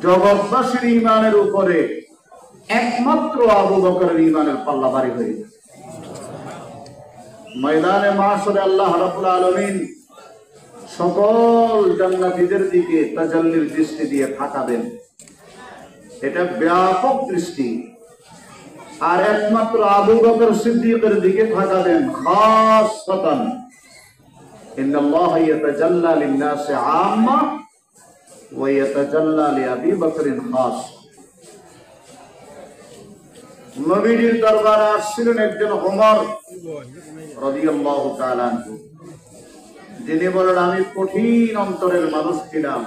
জগৎবাসীর ঈমানের উপরে একমাত্র আবু বকরের ঈমানের পাল্লা ভারী হয়ে গেছে। ময়দানে মাহশরে আল্লাহ রাব্বুল আলামিন সকল জান্নাতীদের দিকে তাজাল্লির দৃষ্টি দিয়ে তাকাবেন। এটা ব্যাপক দৃষ্টি। আর একমাত্র আবু বকর সিদ্দিকের দিকে তাকাবেন খাসসাতান। ইন্নাল্লাহ ইয়াতাজাল্লা লিন-নাসি আম্মা ওয়া ইয়াতাজাল্লা লিআবি বকরিন খাস। নবীজির দরবারে আসছিলেন একজন ওমর রাদিয়াল্লাহু তাআলা আনহু, যিনি বলেন আমি কঠিন অন্তরের মানুষ ছিলাম।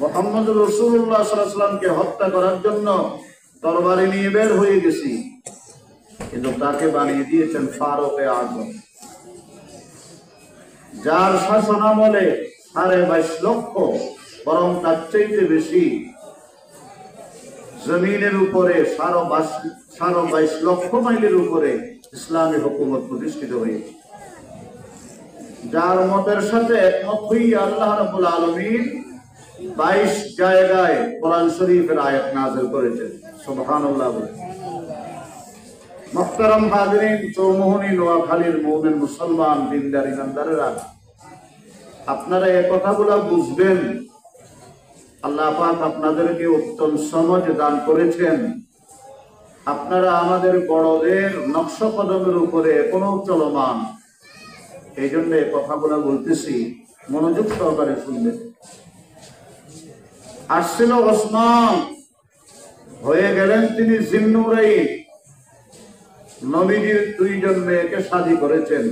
মুহাম্মদ রাসূলুল্লাহ সাল্লাল্লাহু আলাইহি ওয়াসাল্লামকে হত্যা করার জন্য তরবারি নিয়ে বের হয়ে গেছি, কিন্তু তাকে বানিয়ে দিয়েছেন ফারুক-এ আযম, যার শাসনামলে 22.5 লক্ষ, বরং তার চাইতে বেশি জমিনের উপরে 22.5 লক্ষ মাইলের উপরে ইসলামী হুকুমত প্রতিষ্ঠিত হয়েছে, যার মতের সাথে একমত হয়ে আল্লাহ রাব্বুল আলামিন 22 জায়গায় কোরআন শরীফের আয়াত নাযিল করেছেন। সুবহানাল্লাহ। মুহতারাম হাজিরিন, চৌমুহনী নোয়াখালীর মুমিন মুসলমান দিনদার ইমানদারেরা, আপনারা এই কথাগুলো বুঝবেন। আল্লাহ পাক আপনাদেরকে উত্তম সমাজ দান করেছেন। আপনারা আমাদের বড়দের নকশ কদমের উপরে এখনো চলমান, এই জন্য এই কথাগুলো বলতেছি, মনোযোগ সহকারে শুনবেন। আসছিল ওসমান, হয়ে গেলেন তিনি জিন্নুরাইন। নবীজির 2 জন মেয়েকে শাদী করেছেন,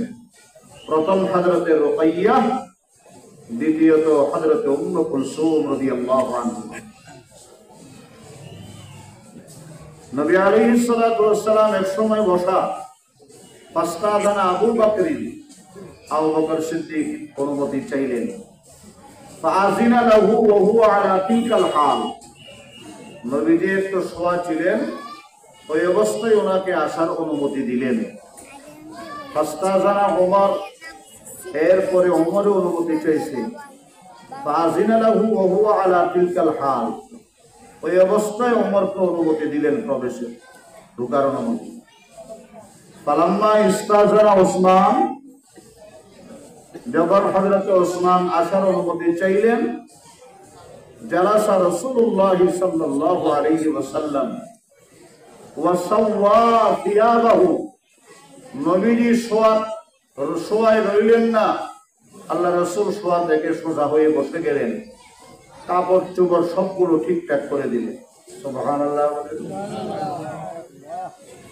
প্রথম হযরতে রুকাইয়া, দ্বিতীয়ত হযরতে উম্মে কুলসুম রাদিয়াল্লাহু আনহা। নবী আলাইহিস সালাতু ওয়াস সালাম এক সময় বসা, ফাস্তাযানা আবু বকর, আবু বকর সিদ্দিক অনুমতি চাইলেন। ফাআযিনা লাহু ওয়া হুয়া আলা তিলকাল হাল। নবীজি একটু শোয়া ছিলেন, ওই অবস্থায় ওনাকে আসার অনুমতি দিলেন। ফাস্তাযানা ওমর, এরপরে ওমরও অনুমতি চাইছে। ফাআযিনা লাহু ওয়া হুয়া আলা তিলকাল হাল, ওই অবস্থায় ওমরকে অনুমতি দিলেন প্রবেশের, ঢোকার অনুমতি। ফালাম্মা ইস্তাযানা ওসমান, যখন হযরত ওসমান আসার অনুমতি চাইলেন, জালাসা রাসূলুল্লাহ সাল্লাল্লাহু আলাইহি ওয়াসাল্লাম ওয়া সাওয়া থিয়াবাহু। নবীজি শোয়ায় রইলেন না, আল্লাহ রাসূল শোয়া থেকে সোজা হয়ে বসে গেলেন, কাপড় চোপড় সবগুলো ঠিকঠাক করে দিলেন। সুবহানাল্লাহ।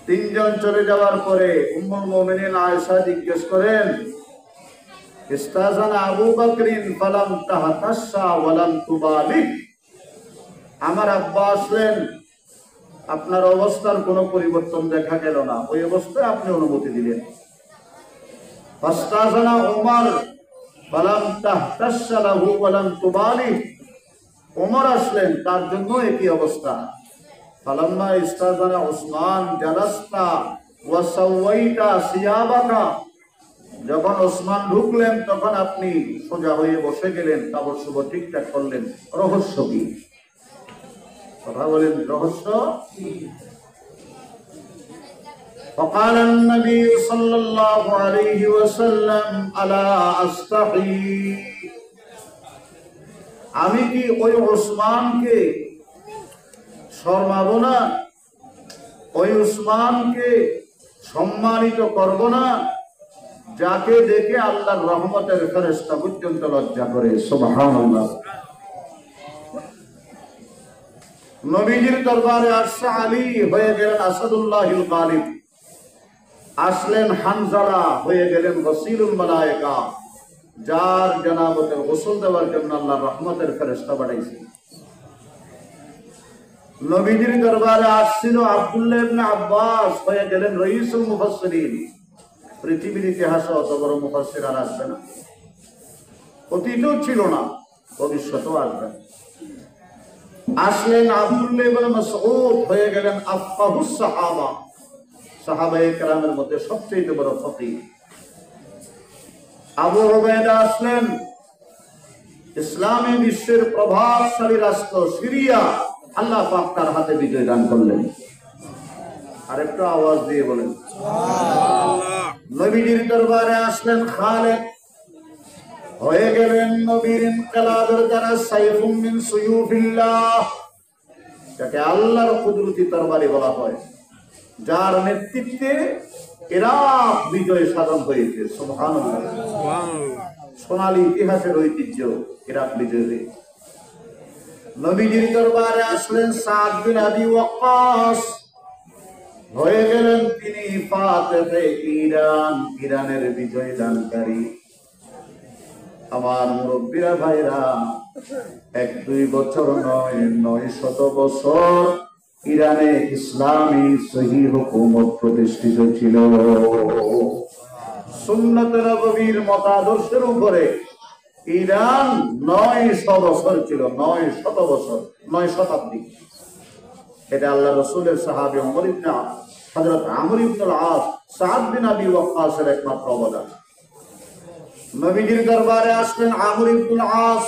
3 জন চলে যাওয়ার পরে উম্মুল মুমিনিন আয়েশা জিজ্ঞেস করেন, ইস্তাযানা আবু বকরিন ফালাম তাহতাসা ওয়ালাম তুবালি। আমার আব্বা আসলেন, আপনার অবস্থার কোনো পরিবর্তন দেখা গেল না, ওই অবস্থায় আপনি অনুমতি দিলেন। ফাস্তাযানা ওমর ফালাম তাহতাসা লাহু ওয়ালাম তুবালি। ওমর আসলেন, তার জন্য একই অবস্থা। ফালাম্মা ইস্তাযানা উসমান জালাসতা ওয়া সাওয়াইতা সিয়াবাকা। যখন ওসমান ঢুকলেন, তখন আপনি সোজা হয়ে বসে গেলেন, কাপড় চোপড় ঠিকঠাক করলেন। রহস্য কি? কথা বলেন, রহস্য কি? فقال النبي صلى الله عليه وسلم الا استحي। আমি কি ওই ওসমানকে শর্মাবো না? ওই ওসমানকে সম্মানিত করব না, যাকে দেখে আল্লাহর রহমতের ফেরেশতা পর্যন্ত লজ্জা করে? সুবহানাল্লাহ। নবীজির দরবারে আসছে আলী, হয়ে গেলেন আসাদুল্লাহিল গালিব। আসলেন হানজালা, হয়ে গেলেন গসিলুল মালায়েকা, যার জানাবতের গোসল দেওয়ার জন্য আল্লাহর রহমতের ফেরেশতা পাঠাইছে। নবীজির দরবারে আসছিল আব্দুল্লাহ ইবনে আব্বাস, হয়ে গেলেন রাইসুল মুফাসসিরিন। পৃথিবীর ইতিহাসে অত বড় মুফাসসির আর আসবে না, অতীতেও ছিল না, ভবিষ্যতেও আসবে না। আসলেন আব্দুল্লাহ ইবনে মাসউদ, হয়ে গেলেন আফকাহুস সাহাবা, সাহাবায়ে কেরামের মধ্যে সবচেয়ে বড় ফকিহ। আবু উবাইদা আসলেন, ইসলামী বিশ্বের প্রভাবশালী রাষ্ট্র সিরিয়া আল্লাহ পাক তার হাতে বিজয় দান করলেন। আরেকটু আওয়াজ দিয়ে বলেন নবীজির দরবারে আসলেন খালেদ, হয়ে গেলেন নবীর ইনকিলাবের দ্বারা সাইফুম মিন সুয়ুফিল্লাহ, যাকে আল্লাহর কুদরতি তরবারি বলা হয়, যার নেতৃত্বে ইরাক বিজয় সাধন হয়েছে। সুবহানাল্লাহ, সোনালী ইতিহাসের ঐতিহ্য ইরাক বিজয় হয়েছে। নবীজির দরবারে আসলেন সাদ বিন আবি ওয়াক্কাস, হয়ে গেলেন তিনি ফাতিহে ইরান, ইরানের বিজয় দানকারী। আমার মুরব্বীরা ভাইরা, 1-2 বছর নয়, 900 বছর ইরানে ইসলামী সহিহ হুকুমত প্রতিষ্ঠিত ছিল। সুন্নত নববীর মতাদর্শের উপরে ইরান 900 বছর ছিল, 900 বছর, 9 শতাব্দী। এটা আল্লাহ রাসূলের সাহাবী হযরত আমর ইবনে আল-আস, সাদ বিন আবি ওয়াক্কাসের একমাত্র অবদান। নবীজির দরবারে আসলেন আমর ইবনে আল-আস,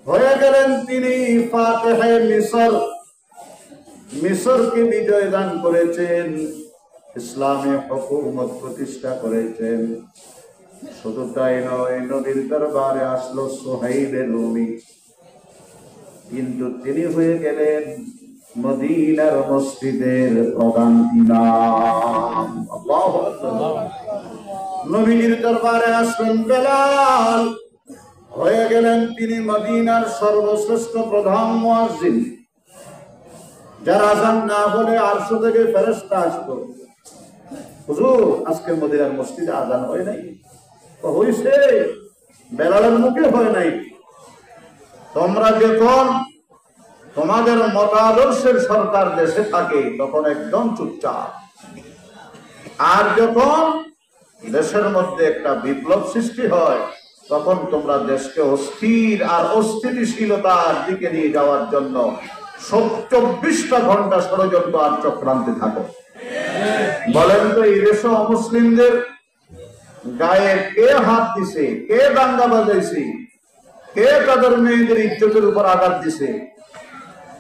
হয়ে গেলেন তিনি ফাতিহে মিসর, মিসরকে বিজয় দান করেছেন, ইসলামী হুকুমত প্রতিষ্ঠা করেছেন। শুধু তাই নয়, নবীর দরবারে আসলো সুহাইল রুমি, কিন্তু তিনি হয়ে গেলেন মদিনার মসজিদের প্রধান ইমাম। আল্লাহু আকবার। নবীর দরবারে আসলেন বেলাল, হয়ে গেলেন তিনি মদিনার সর্বশ্রেষ্ঠ প্রধান মুয়াজ্জিন। যার আযান না হলে আরশ থেকে ফেরেশতা আসতো, হুজুর আজকে মদিনার মসজিদে আযান হয় নাই? তো হইছে, বেলালের মুখে হয় নাই। তোমরা যখন তোমাদের মতাদর্শের সরকার দেশে থাকে তখন একদম চুপচাপ, আর যখন দেশের মধ্যে একটা বিপ্লব সৃষ্টি হয় তখন তোমরা দেশকে অস্থির আর অস্থিতিশীলতার দিকে নিয়ে যাওয়ার জন্য 24টা ঘন্টা ষড়যন্ত্র আর চক্রান্তে থাকো। বলেন তো, এই দেশে অমুসলিমদের গায়ে কে হাত দিছে, কে দাঙ্গা বাজাইছে, কে তাদের মেয়েদের ইজ্জতের উপর আঘাত দিছে?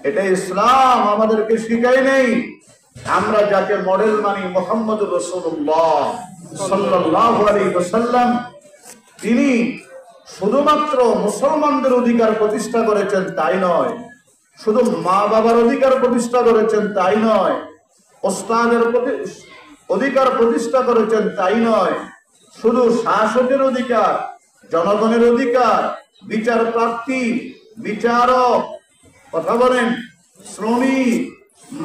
এটা ইসলাম আমাদেরকে শিখায় নেই। আমরা যাকে মডেল মানি, মুহাম্মদুর রাসূলুল্লাহ সাল্লাল্লাহু আলাইহি ওয়াসাল্লাম, তিনি শুধুমাত্র মুসলমানদের অধিকার প্রতিষ্ঠা করেছেন তাই নয়, শুধু মা বাবার অধিকার প্রতিষ্ঠা করেছেন তাই নয়, ওস্তাদের অধিকার প্রতিষ্ঠা করেছেন তাই নয়, শুধু শাসকের অধিকার, জনগণের অধিকার, বিচার প্রার্থী, বিচারক, কথা বলেন, শ্রমিক,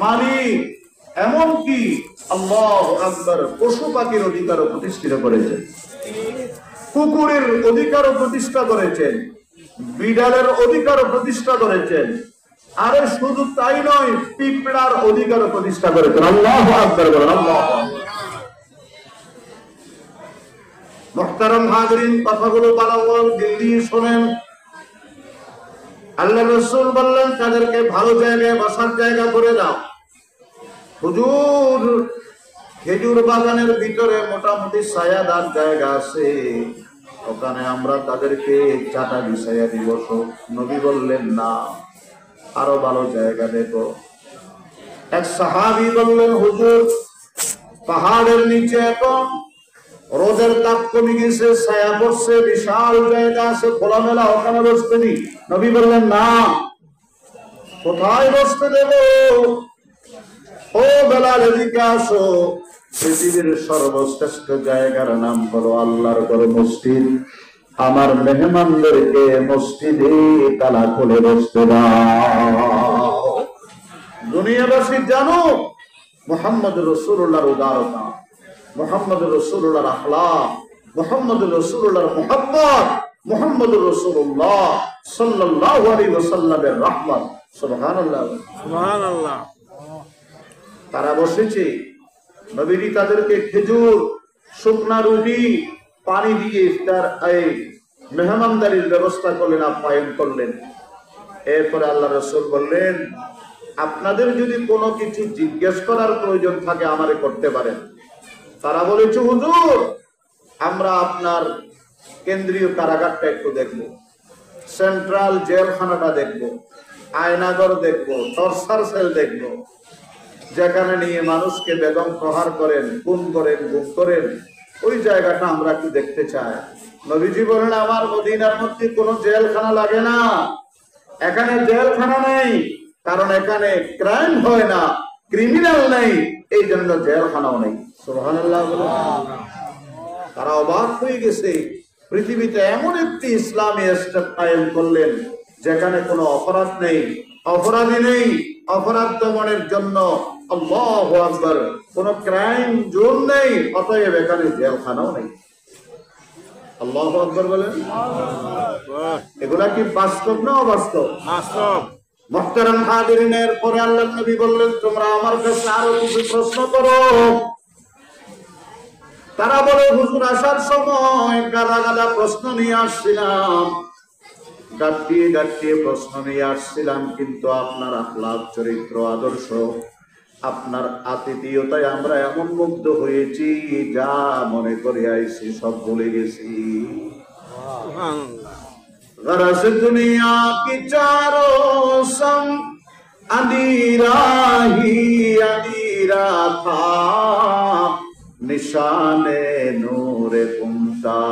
মালিক, এমনকি আল্লাহু আকবার পশু পাখির অধিকারও প্রতিষ্ঠিত করেছেন, কুকুরের অধিকারও প্রতিষ্ঠা করেছেন, বিড়ালের অধিকারও প্রতিষ্ঠা করেছেন। আরে শুধু তাই নয়, পিঁপড়ার অধিকারও প্রতিষ্ঠা করেছেন। আল্লাহু আকবার বলেন। আল্লাহু আকবার। মুহতারাম হাজরিন, কথাগুলো বারবার দিল দিয়ে শোনেন। আল্লাহ রাসূল বললেন, তাদেরকে ভালো জায়গায় বসার জায়গা করে দাও। হুজুর, খেজুর বাগানের ভিতরে মোটামুটি ছায়াদার জায়গা আছে, ওখানে আমরা তাদেরকে চাটা বিছাইয়া দিব। নবী বললেন, না, আরো ভালো জায়গা দেখো। এক সাহাবী বললেন, হুজুর, পাহাড়ের নিচে এখন রোদের তাপ কমে গেছে, ছায়া পড়ছে, বিশাল জায়গা আছে, খোলামেলা, ওখানে বসতে দিই। নবী বললেন, না, কোথায় বসতে দেব? ও বেলাল, এদিকে আসো। পৃথিবীর সর্বশ্রেষ্ঠ জায়গার নাম হলো আল্লাহর ঘর, মসজিদ। আমার মেহমানদেরকে মসজিদে তালা খুলে বসতে দাও। দুনিয়াবাসী জানো মুহাম্মদুর রাসূলুল্লাহর উদারতা, মুহাম্মদুর রাসূলুল্লাহর আখলাক, মুহাম্মদুর রাসূলুল্লাহর মুহাব্বত, মুহাম্মদুর রাসূলুল্লাহ সাল্লাল্লাহু আলাইহি ওয়াসাল্লামের রাহমত। সুবহানাল্লাহ, সুবহানাল্লাহ। তারা বসেছে, নবীজি তাদেরকে খেজুর, শুকনা রুটি, পানি দিয়ে ইফতার মেহমানদারির ব্যবস্থা করলেন, আপ্যায়ন করলেন। এরপরে আল্লাহ রাসূল বললেন, আপনাদের যদি কোনো কিছু জিজ্ঞেস করার প্রয়োজন থাকে আমারে করতে পারেন। তারা বলেছে, হুজুর, আমরা আপনার কেন্দ্রীয় কারাগারটা একটু দেখব। সেন্ট্রাল জেলখানাটা দেখব, আয়নাগর দেখব, টর্চার সেল দেখব, যেখানে নিয়ে মানুষকে বেদম প্রহার করেন, খুন করেন, গুম করেন, ওই জায়গাটা আমরা কি দেখতে চাই? নবীজি বলেন আমার মদিনার মধ্যে কোনো জেলখানা লাগে না। এখানে জেলখানা নেই, কারণ এখানে ক্রাইম হয় না, ক্রিমিনাল নেই, এই জন্য জেলখানাও নেই। সুবহানাল্লাহ বলেন। তারা অবাক হয়ে গেছে, পৃথিবীতে এমন একটি ইসলামী স্টেট কায়েম করলেন যেখানে কোনো অপরাধ নেই, অপরাধী নেই, অপরাধ দমনের জন্য আল্লাহু আকবার কোনো ক্রাইম জোন নেই, অতএব এখানে জেলখানাও নেই। আল্লাহু আকবার বলেন। এগুলা কি বাস্তব না অবাস্তব? বাস্তব। মুহতারাম হাজিরিনের পরে আল্লাহর নবী বললেন তোমরা আমার কাছে আরো কিছু প্রশ্ন করো। তারা বলে হুজুর আসার সময় গাদা গাদা প্রশ্ন নিয়ে আসছিলাম, গাঁটিয়ে গাঁটিয়ে প্রশ্ন নিয়ে আসছিলাম, কিন্তু আপনার আখলাক, চরিত্র, আদর্শ, আপনার আতিথেয়তায় আমরা এমন মুগ্ধ হয়েছি, যা মনে করে আইছি সব ভুলে গেছি। গরজ দুনিয়া কি চারো সম আনিরা হি আনিরা থা, निशाने नूरे कुमता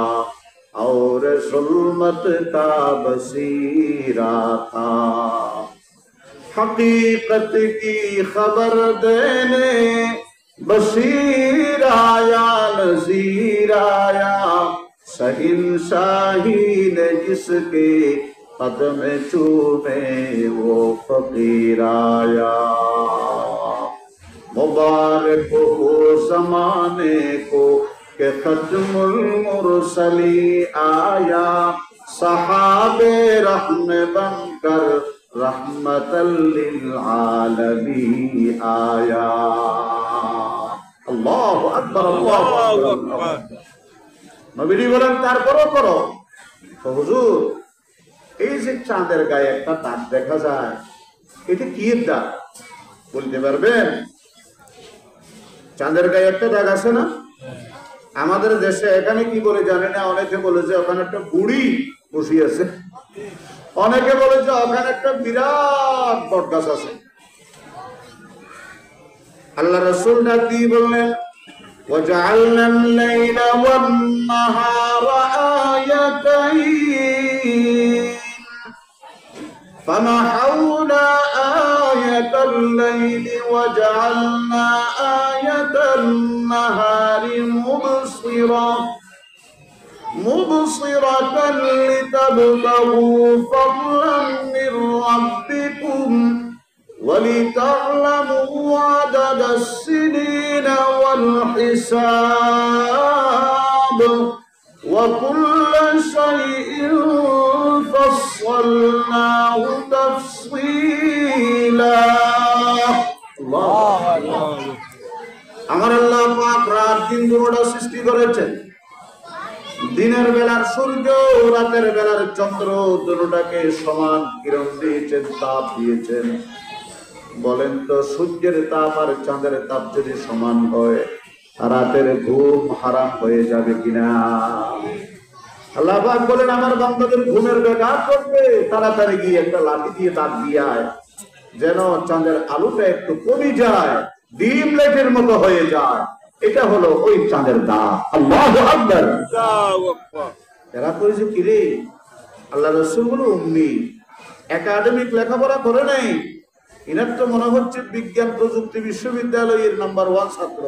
और जुल्मत का बसीरा था। हकीकत की खबर देने बशीर आया, नज़ीर आया, शहंशाही ने जिसके कदम चूमे वो फकीर आया। मुबारक हो ज़माने को के खत्मुल मुरसली आया, सहाबे रहमे बनकर रहमतल लिल आलमीन आया। अल्लाहु अकबर, अल्लाहु अकबर। নবীজি বলেন তারপরও করো। তো হুজুর এই যে চাঁদের গায়ে একটা দাগ দেখা যায়, এটা কি দাগ বলতে পারবেন? চাঁদের গায়ে একটা দাগ আছে না? আমাদের দেশে এখানে কি বলে জানি না, অনেকে বলে যে ওখানে একটা বুড়ি বসে আছে, অনেকে বলে যে ওখানে একটা বিরাট বট গাছ আছে। আল্লাহ রাসূল নাকি বললেন وجعلنا الليل والنهار آيتين فمحونا آية الليل وجعلنا آية النهار مبصرة لتبتغوا فضلا من ربكم ولتعلموا عدد السنين والحساب وكل شيء فصلناه تفصيلا। আমার আল্লাহ পাক রাত দিন দুটোটা সৃষ্টি করেছেন। দিনের বেলার সূর্য, রাতের বেলার চন্দ্র, দুটোটাকে সমান কিরণ দিয়েছেন, তাপ দিয়েছেন। বলেন তো সূর্যের তাপ আর চাঁদের তাপ যদি সমান হয়, রাতের ঘুম হারাম হয়ে যাবে কিনা? আল্লাহ পাক বলেন আমার বান্দাদের ঘুমের ব্যাঘাত করবে, তাড়াতাড়ি গিয়ে একটা লাঠি দিয়ে তাপ দিয়ে আয়, যেন চাঁদের আলোটা একটু কমে যায়, ডিম লাইটের মতো হয়ে যায়। এটা হলো ওই চাঁদের দাগ। আল্লাহু আকবার। এরা করেছে কি রে? আল্লাহ রাসূল গুলো উম্মি, একাডেমিক লেখাপড়া করে নাই। এনার তো মনে হচ্ছে বিজ্ঞান প্রযুক্তি বিশ্ববিদ্যালয়ের নাম্বার 1 ছাত্র।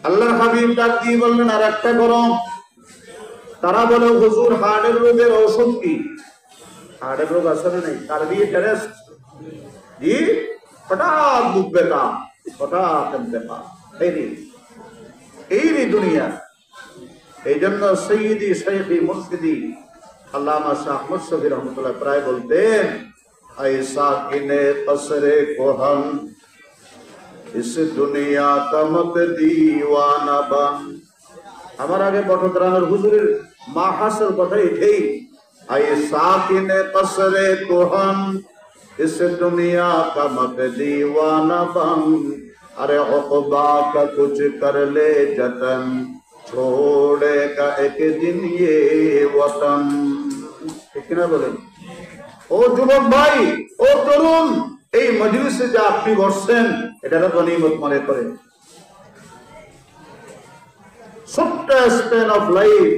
আল্লাহর হাবিব ডাক দিয়ে বললেন আর একটা গরম। তারা বলে হুজুর হার্টের রোগের ঔষধ কি? হার্টের রোগ আছে না নাই? কার্ডিয়াক জি, হঠাৎ বুক ব্যথা, হঠাৎ ব্যথা, এই রে দুনিয়া। এই জন্য সৈয়দি শাইখি মুর্শিদি আল্লামা শাহ আহমদ শফি রহমতুল্লাহ প্রায় বলতেন ऐसा किने कसरे कोहन इस दुनिया का मत दीवाना बन। আমার আগে বটগ্রামের হুজুরের মাহাসের কথা এটাই, ऐसा किने कसरे कोहन इस दुनिया का मत दीवाना बन। अरे उक़बा का कुछ कर ले जतन छोड़ेगा एक दिन ये वतन। ঠিক না বলেন? ও যুবক ভাই, ও তরুণ, এই মজলিসে যে আপনি বসছেন এটার গনিমত মনে করেন। ছোট্ট স্পেন অফ লাইফ,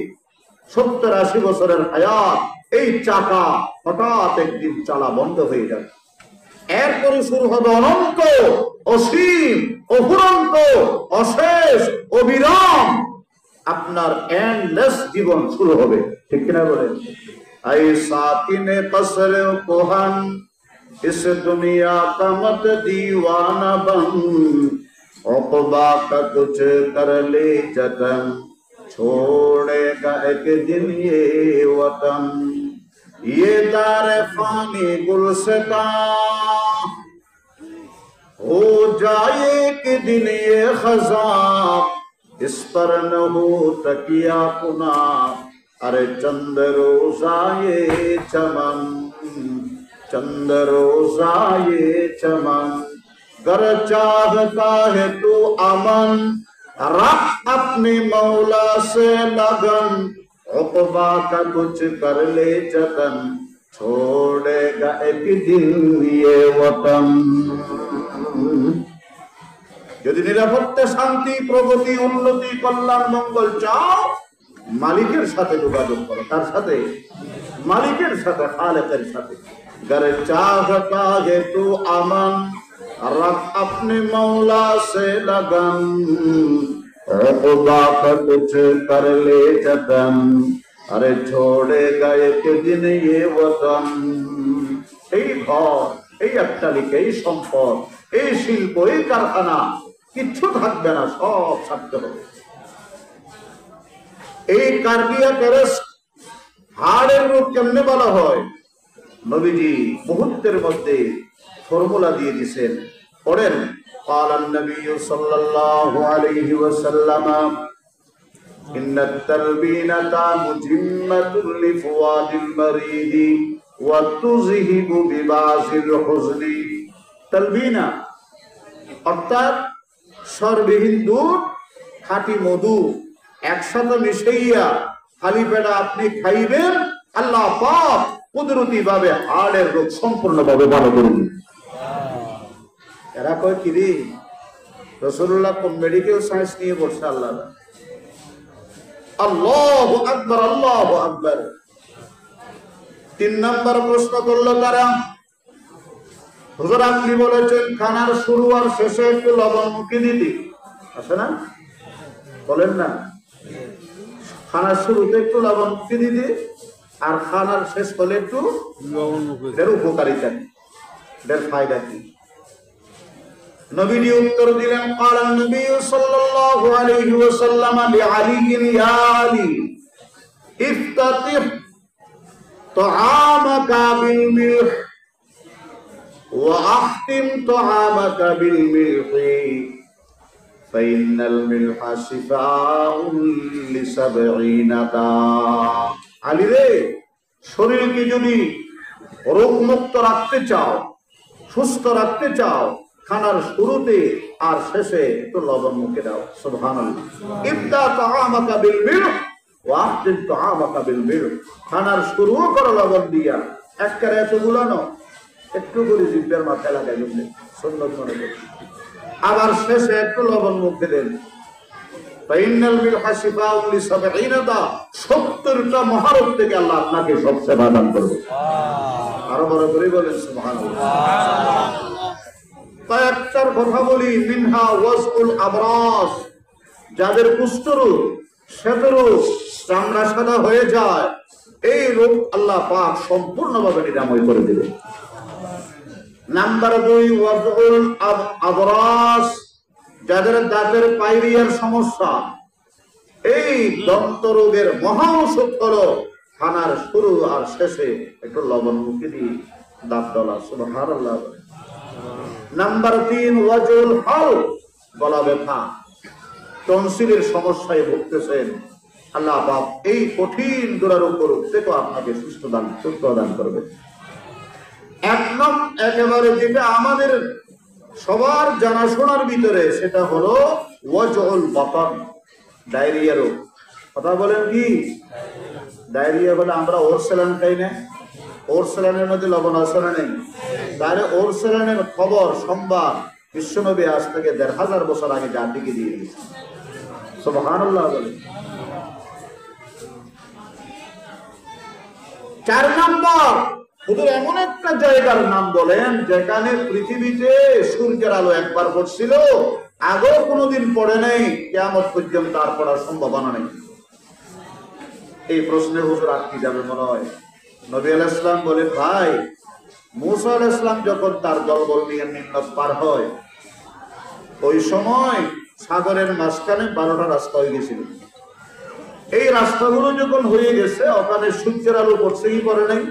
70-80 বছরের হায়াত, এই চাকা হঠাৎ একদিন চালা বন্ধ হয়ে যাবে। এরপরে শুরু হবে অনন্ত, অসীম, অফুরন্ত, অশেষ, অবিরাম আপনার এন্ডলেস জীবন শুরু হবে। ঠিক কিনা বলেন? আই সাকিনে কসরে কোহান इस दुनिया का मत दीवाना बन, उक़बा का कुछ कर ले जतन, छोड़ेगा एक दिन ये वतन, ये दार फानी गुलस्तां हो जाए एक दिन ये खज़ां, इस पर न हो तकिया कुना, अरे चंद रोज़ा ये चमन, चंद रोज़ा ये चमन, गर चाहता है तू अमन, रख अपने मौला से लगन, उक़बा का कुछ कर ले जतन, छोड़ेगा एक दिन ये वतन। যদি নিরাপত্তা, শান্তি, প্রগতি, উন্নতি, কল্যাণ, মঙ্গল চাও, মালিকের সাথে যোগাযোগ করো। তার সাথে? মালিকের সাথে, খালেকের সাথে। गर चाहता है तू अमन, रख अपने मौला से लगन, उक़बा का कुछ कर ले जतन, अरे छोड़ेगा एक दिन ये वतन। এই ঘর, এই অট্টালিকা, এই সম্পদ, এই শিল্প, এই কারখানা কিচ্ছু থাকবে না, সব ছাড়তে হবে। এই কার্ডিয়াক অ্যারেস্ট, হার্টের রোগ কেমনে বলা হয়? নবীজি মুহূর্তের মধ্যে ফর্মুলা দিয়ে দিয়েছেন। পড়েন, قال النبي صلى الله عليه وسلم إن التلبينة مجمة لفؤاد المريض وتذهب ببعض الحزن। তালবিনা অর্থাৎ সরবিহীন দুধ, খাঁটি মধু একসাথে মিশাইয়া খালি পেটে আপনি খাইবেন, আল্লাহ পাক কুদরতি ভাবে হাড়ের রোগ সম্পূর্ণভাবে ভালো করবেন। এরা কয় কি রে, রাসূলুল্লাহ কোন মেডিকেল সায়েন্স নিয়ে বলছে? আল্লাহ, আল্লাহু আকবার, আল্লাহু আকবার। 3 নম্বর প্রশ্ন করলো তারা, হুজুর আপনি বলেছেন খানার শুরু আর শেষে একটু লবণ মুখে দিতে, আছে না? বলেন না, খানার শুরুতে একটু লবণ মুখে দিতে আর খানার শেষ হলে একটু লবণ মুখে। এর উপকারিতা কি, এর ফায়দা কি? নবীজি উত্তর দিলেন, قال النبي صلى الله عليه وسلم لعلي يا علي افتتح طعامك بالملح واختم طعامك بالملح فإن الملح شفاء ل70 داء। আলী রে, শরীরকে যদি রোগমুক্ত রাখতে চাও, সুস্থ রাখতে চাও, খানার শুরুতে আর শেষে একটু লবণ মুখে দাও। সুবহানাল্লাহ। ইবদা তাআমাকা বিল মিলহ ওয়া আখতিম তাআমাকা বিল মিলহ। খানার শুরু করো লবণ দিয়া, একবারে এত গুলানো, একটু করে জিহ্বার মাথায় লাগাই দিলে সুন্নাত মনে করে, আবার শেষে একটু লবণ মুখে দেন। ফাইনাল মিলহা শিফাউন লি70 দা, 70টা মহারোগ থেকে আল্লাহ আপনাকে সব সেবা দান করবে। আরো বড় করে বলেন সুবহানাল্লাহ। কয়েকটার কথা বলি, মিনহা ওয়াজউল আবরাস, যাদের কুষ্ঠরোগ, শ্বেতরোগ, চামড়া সাদা হয়ে যায়, এই রোগ আল্লাহ পাক সম্পূর্ণভাবে নিরাময় করে দেবে। নাম্বার 2 ওয়াজউল আবরাস, যাদের দাঁতের পাইরিয়ার সমস্যা, এই দন্ত রোগের মহা ঔষধ হলো খানার শুরু আর শেষে একটু লবণ মুখে দিয়ে দাঁত ডলা। সুবহানাল্লাহ। নাম্বার 3 ওয়াজউল হালক, গলা ব্যথা, টনসিলের সমস্যায় ভুগতেছেন, আল্লাহ পাক এই কঠিন দুরারোগ রোগ থেকে আপনাকে সুস্থ দান করবে। একেবারে যেটা আমাদের সবার জানাশোনার ভিতরে, সেটা হলো ওয়াজউল বাতন, ডায়রিয়া রোগ। কথা বলেন কি? ডায়রিয়া বলে আমরা ওর স্যালাইন খাই না, ওর স্যালাইনের মধ্যে লবণ আছে না নেই? তাহলে ওর স্যালাইনের খবর সংবাদ বিশ্বনবী আজ থেকে ১৫০০ বছর আগে জাতিকে দিয়ে দিয়েছে। সুবহানাল্লাহ বলে। ৪ নম্বর, হুজুর এমন একটা জায়গার নাম বলেন যেখানে পৃথিবীতে সূর্যের আলো একবার পড়ছিল, আগেও কোনোদিন পড়ে নাই, কিয়ামত পর্যন্ত আর পড়ার সম্ভাবনা নেই। এই প্রশ্নে হুজুর আটকে যাবে মনে হয়। নবী আলাইহিস সালাম বলেন, ভাই মুসা আলাইহিস সালাম যখন তার দলবল নিয়ে নিম্নত পার হয়, ওই সময় সাগরের মাঝখানে 12টা রাস্তা হয়ে গেছিল। এই রাস্তাগুলো যখন হয়ে গেছে, ওখানে সূর্যের আলো পড়ছে কি পড়ে নাই?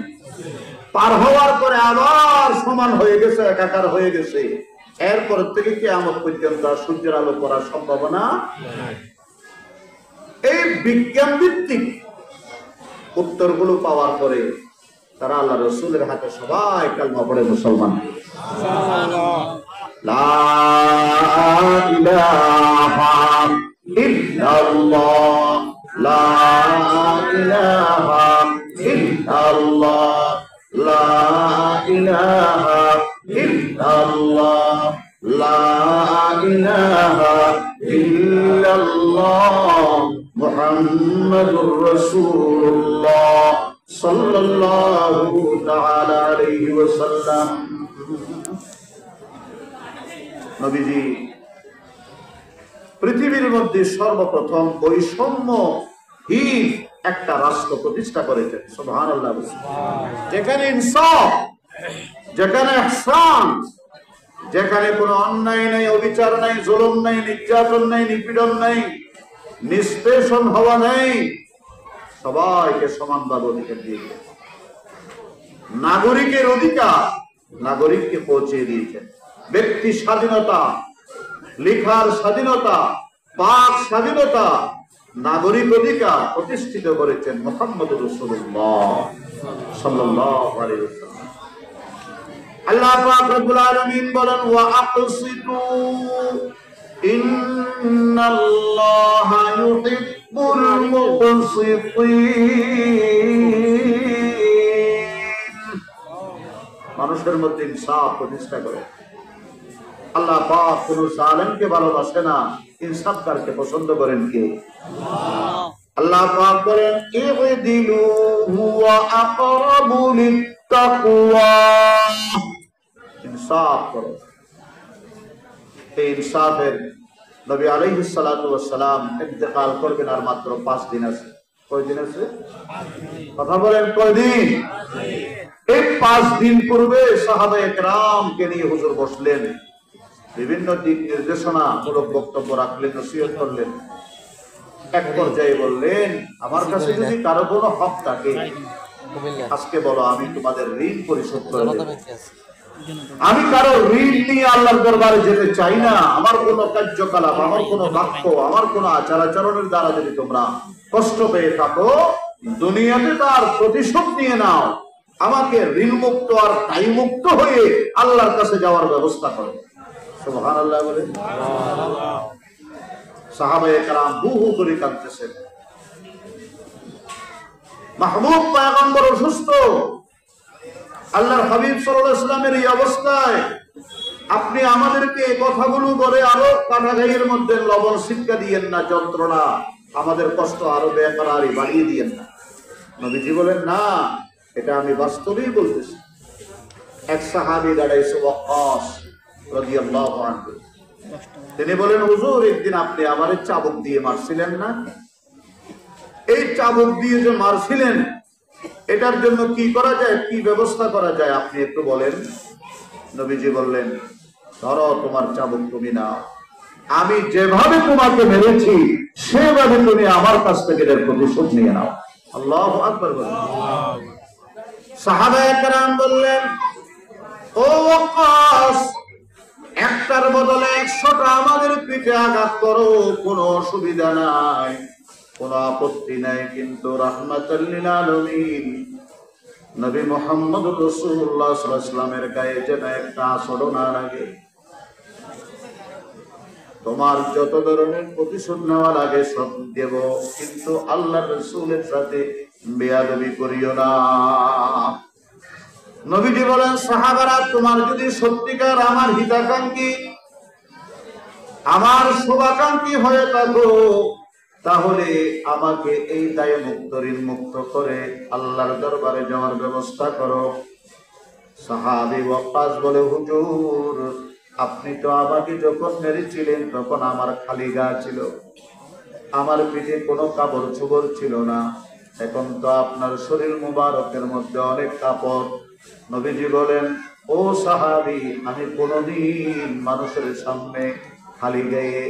পার হওয়ার পরে আবার সমান হয়ে গেছে, একাকার হয়ে গেছে। এরপর থেকে কিয়ামত পর্যন্ত আর সূর্যের আলো পড়ার সম্ভাবনা নাই। এই বিজ্ঞান ভিত্তিক উত্তরগুলো পাওয়ার পরে তারা আল্লাহ রাসূলের হাতে সবাই কালমা পড়ে মুসলমান। লা ইলাহা ইল্লাল্লাহ, লা ইলাহা ইল্লাল্লাহ, লা ইলাহা ইল্লাল্লাহ, লা ইলাহা ইল্লাল্লাহ, মুহাম্মাদুর রাসূলুল্লাহ সাল্লাল্লাহু তাআলা আলাইহি ওয়াসাল্লাম। নবীজি পৃথিবীর মধ্যে সর্বপ্রথম বৈষম্যহীন একটা রাষ্ট্র প্রতিষ্ঠা করেছেন। সুবহানাল্লাহ। যেখানে ইনসাফ, যেখানে ইহসান, যেখানে কোনো অন্যায় নেই, অবিচার নেই, জুলুম নেই, নির্যাতন নেই, নিপীড়ন নেই, নিষ্পেষণ হওয়া নেই, সবাইকে সমানভাবে অধিকার দিয়ে দিয়েছেন। নাগরিকের অধিকার নাগরিককে পৌঁছে দিয়েছেন। ব্যক্তি স্বাধীনতা, লেখার স্বাধীনতা, বাক স্বাধীনতা, নাগরিক অধিকার প্রতিষ্ঠিত করেছেন মুহাম্মদুর রাসূলুল্লাহ সাল্লাল্লাহু আলাইহি ওয়াসাল্লাম। আল্লাহ পাক রব্বুল আলামিন বলেন, ওয়া আকসিতু ইন্নাল্লাহা ইউহিব্বুল মুকসিতিন। মানুষের মধ্যে ইনসাফ প্রতিষ্ঠা করে। আল্লাহ পাক কোন জালেমকে ভালোবাসে না, ইনসাফকারকে পছন্দ করেন কে? আল্লাহ পাক বলেন, ইবদিলু হুয়া আকরাবু লিত্তাকওয়া। ইনসাফ করো। এই ইনসাফের নবী আলাইহিস সালাতু ওয়াস সালাম ইন্তেকাল করবেন আর মাত্র 5 দিন আছে। কয়দিন আছে? কথা বলেন কয়দিন? এই 5 দিন পূর্বে সাহাবায়ে কেরামকে নিয়ে হুজুর বসলেন, বিভিন্ন দিক নির্দেশনা মূলক বক্তব্য রাখলেন, নসিহত করলেন। এক পর্যায়ে বললেন, আমার কাছে যদি কারো কোনো হক থাকে আজকে বলো, আমি তোমাদের ঋণ পরিশোধ করে দেব। আমি কারো ঋণ নিয়ে আল্লাহর দরবারে যেতে চাই না। আমার কোন কার্যকলাপ, আমার কোন বাক্য, আমার কোন আচার আচরণের দ্বারা যদি তোমরা কষ্ট পেয়ে থাকো, দুনিয়াতে তার প্রতিশোধ নিয়ে নাও। আমাকে ঋণ মুক্ত আর দায় মুক্ত হয়ে আল্লাহর কাছে যাওয়ার ব্যবস্থা করো। সুবহানাল্লাহ বলে। সাহাবায়ে কেরাম হু হু করে কাঁদতেছেন। মাহবুব পয়গম্বর অসুস্থ। আল্লাহর হাবিব সাল্লাল্লাহু আলাইহি ওয়াসাল্লামের এই অবস্থায় আপনি আমাদেরকে এই কথাগুলো বলে আরো কাটাঘাইয়ের মধ্যে লবণ ছিটকা দিয়েন না, যন্ত্রণা আমাদের কষ্ট আরো বেকারারি বাড়িয়ে দিয়েন না। নবীজি বলেন, না, এটা আমি বাস্তবেই বলতেছি। এক সাহাবী দাঁড়াইছে, ওয়াক্কাস রাদিয়াল্লাহু আনহু। তিনি বলেন, হুজুর একদিন আপনি আমারে চাবুক দিয়ে মারছিলেন না? এই চাবুক দিয়ে যে মারছিলেন, এটার জন্য কি করা যায়, কি ব্যবস্থা করা যায় আপনি একটু বলেন। নবীজি বললেন, ধরো তোমার চাবুক তুমি নাও, আমি যেভাবে তোমাকে মেরেছি সেভাবে তুমি আমার কাছ থেকে এর প্রতিশোধ নিয়ে নাও। আল্লাহু আকবার বলেন। সাহাবায়ে কেরাম বললেন, ও ওয়াক্কাস, একটার বদলে 100টা আমাদের পিঠে আঘাত করো, কোনো অসুবিধা নাই, কোনো আপত্তি নাই, কিন্তু রাহমাতাল লিল আলামিন নবী মুহাম্মদুর রাসূলুল্লাহ সাল্লাল্লাহু আলাইহি ওয়াসাল্লামের গায়ে যেন একটা আঁচড়ও না লাগে। তোমার যত ধরনের প্রতিশোধ নেওয়া লাগে সব দেব, কিন্তু আল্লাহ রাসূলের সাথে বেয়াদবি করিও না। নবীজি বলেন, সাহাবারা, তোমার যদি সত্যিকার আমার হিতাকাঙ্ক্ষী, আমার শুভাকাঙ্ক্ষী হয়ে থাকো, তাহলে আমাকে এই দায় মুক্ত, ঋণ মুক্ত করে আল্লাহর দরবারে যাওয়ার ব্যবস্থা করো। সাহাবী ওয়াক্কাস বলে, হুজুর, আপনি তো আমাকে যখন মেরেছিলেন তখন আমার খালি গা ছিল, আমার পিঠে কোনো কাপড় চোপড় ছিল না, এখন তো আপনার শরীর মুবারকের মধ্যে অনেক কাপড়। নবীজি বলেন, ও সাহাবী, আমি কোনদিন মানুষের সামনে খালি গায়ে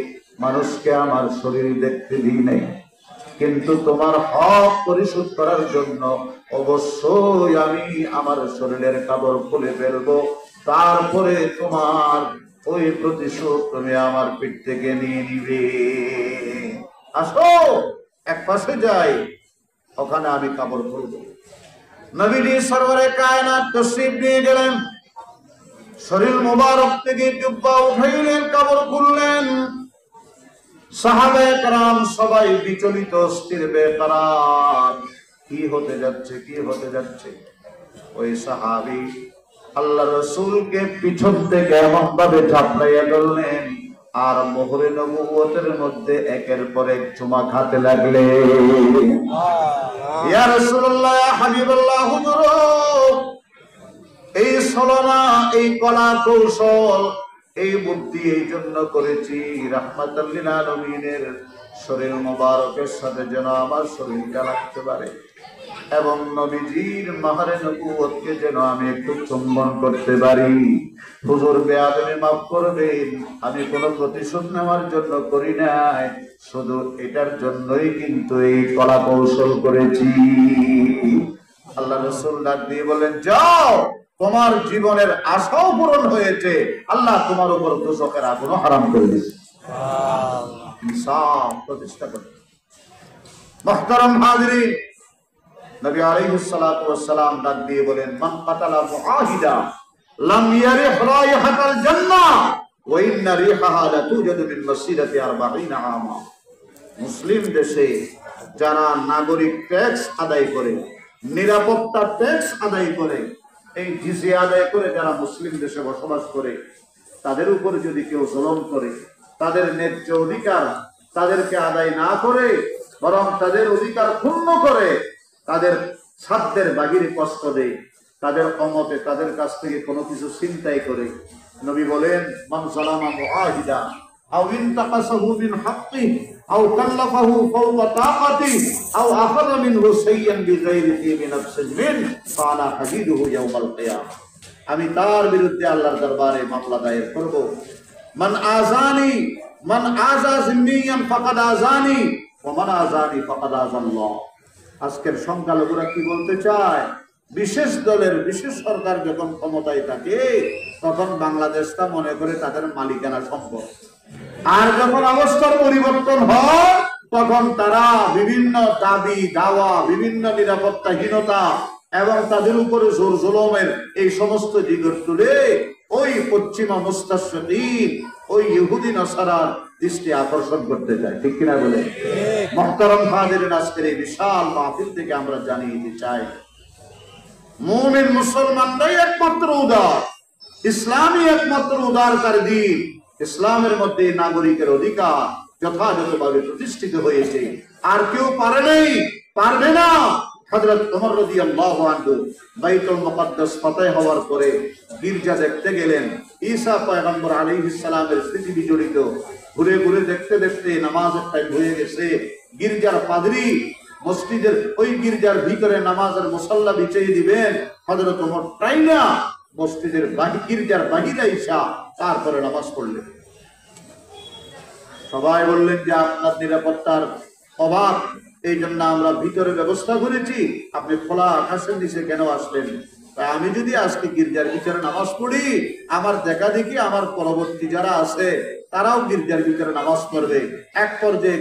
মানুষকে আমার শরীর দেখতে দিই নাই, কিন্তু তোমার হক পরিশোধ করার জন্য অবশ্যই আমি আমার শরীরের কাপড় খুলে ফেলবো, তারপরে তোমার ওই প্রতিশোধ তুমি আমার পিঠ থেকে নিয়ে নিবে। আসো এক পাশে যাই, ওখানে আমি কাপড় খুলবো। নবীজি সরওয়ারে কায়নাত তশরীফ নিয়ে গেলেন, শরীর মোবারক থেকে জুব্বা উঠাইলেন, কাপড় খুললেন। সাহাবায়ে কেরাম সবাই বিচলিত, স্থির, বেকরার, কি হতে যাচ্ছে, কি হতে যাচ্ছে। ওই সাহাবী আল্লাহ রাসূলকে পিছন থেকে এমন ভাবে ঝাপড়াইয়া ধরলেন আর মোহরে নবুয়তের মধ্যে একের পর এক চুমা খাতে লাগলেন। ইয়া রাসূলুল্লাহ, ইয়া হাবিবাল্লাহ, হুজুর, এই ছলনা, এই কলা কৌশল, এই বুদ্ধি এই জন্য করেছি রাহমাতাল লিল আলামিনের শরীর মোবারকের সাথে যেন আমার শরীরটা লাগতে পারে এবং নবীজির মাহরে নবুয়তকে যেন আমি একটু চুম্বন করতে পারি। হুজুর, বেয়াদবি মাফ করবেন, আমি কোনো প্রতিশোধ নেওয়ার জন্য করি নাই, শুধু এটার জন্যই কিন্তু এই কলা কৌশল করেছি। আল্লাহ রাসূল ডাক দিয়ে বলেন, যাও, তোমার জীবনের আশাও পূরণ হয়েছে, আল্লাহ তোমার উপর দোজখের আগুনও হারাম করে দিয়েছে। ইনসাফ প্রতিষ্ঠা করে। মুহতারাম হাজিরিন, নবী আলাইহিস সালাতু ওয়াস সালাম ডাক দিয়ে বলেন, মান কাতালা মুআহিদা লাম ইয়ারিহ রাইহাতাল জান্নাহ ওয়া ইন্না রিহাহা লা তুজাদু মিন মাসিরাতি 40 আমা। মুসলিম দেশে যারা নাগরিক ট্যাক্স আদায় করে, নিরাপত্তা ট্যাক্স আদায় করে, এই জিজিয়া আদায় করে যারা মুসলিম দেশে বসবাস করে, তাদের উপর যদি কেউ জুলুম করে, তাদের ন্যায্য অধিকার তাদেরকে আদায় না করে, বরং তাদের অধিকার ক্ষুণ্ণ করে, তাদের সাধ্যের বাহিরে কষ্ট দেয়, তাদের অমতে তাদের কাছ থেকে কোনো কিছু ছিনতাই করে, নবী বলেন, মান যালামা মুআহিদা আও ইনতাকাসাহু মিন হাক্কি আও কাল্লাফাহু ফাওকা তাকাতি আও আখাযা মিনহু শাইয়ান বিগাইরি তিবি নাফসিন মিন ফালা হাদিদুহু ইয়াওমাল কিয়ামah। আমি তার বিরুদ্ধে আল্লাহর দরবারে মামলা দায়ের করব। মান আযানি মান আযা জিম্মিয়ান ফাকাদ আযানি ওয়া মান আযানি ফাকাদ আযাল্লাহ। আজকের সংখ্যালঘুরা কি বলতে চায়? বিশেষ দলের বিশেষ সরকার যখন ক্ষমতায় থাকে তখন বাংলাদেশটা মনে করে তাদের মালিকানা সম্পদ, আর যখন অবস্থার পরিবর্তন হয় তখন তারা বিভিন্ন দাবি দাওয়া, বিভিন্ন নিরাপত্তাহীনতা এবং তাদের উপরে জোর জুলুমের এই সমস্ত দিগর তুলে ওই পশ্চিমা মুস্তাশরিকিন, ওই ইহুদি নাসারার দৃষ্টি আকর্ষণ করতে চায়। ঠিক কিনা বলে? মুহতারাম হাজিরিন, আজকের এই বিশাল মাহফিল থেকে আমরা জানিয়ে দিতে চাই, মুমিন মুসলমানরাই একমাত্র উদার, ইসলামই একমাত্র উদারকারী দিন। ইসলামের মধ্যে নাগরিকের অধিকার যথাযথভাবে প্রতিষ্ঠিত হয়েছে, আর কেউ পারে নাই, পারবে না। হযরত ওমর রাদিয়াল্লাহু আনহু বাইতুল মুকাদ্দাস ফতহ হওয়ার পরে গির্জা দেখতে গেলেন। ঈসা পয়গম্বর আলাইহিস সালামের স্মৃতি বিজড়িত, ঘুরে ঘুরে দেখতে দেখতে নামাজের টাইম হয়ে গেছে। গির্জার পাদ্রী মসজিদের ওই গির্জার ভিতরে নামাজের মুসাল্লা বিছিয়ে দিবেন, হযরত ওমর টাইনা মসজিদের গির্জার বাহিরে ঈসা তারপরে নামাজ পড়লেন। সবাই বললেন যে আপনার নিরাপত্তার অভাব, এই জন্য আমরা ভিতরে ব্যবস্থা করেছি, আপনি খোলা আকাশের নিচে কেন আসলেন? তাই আমি যদি আজকে গির্জার ভিতরে নামাজ পড়ি, আমার দেখা দেখি আমার পরবর্তী যারা আছে তারাও গির্জার ভিতরে নামাজ পড়বে। এক পর্যায়ে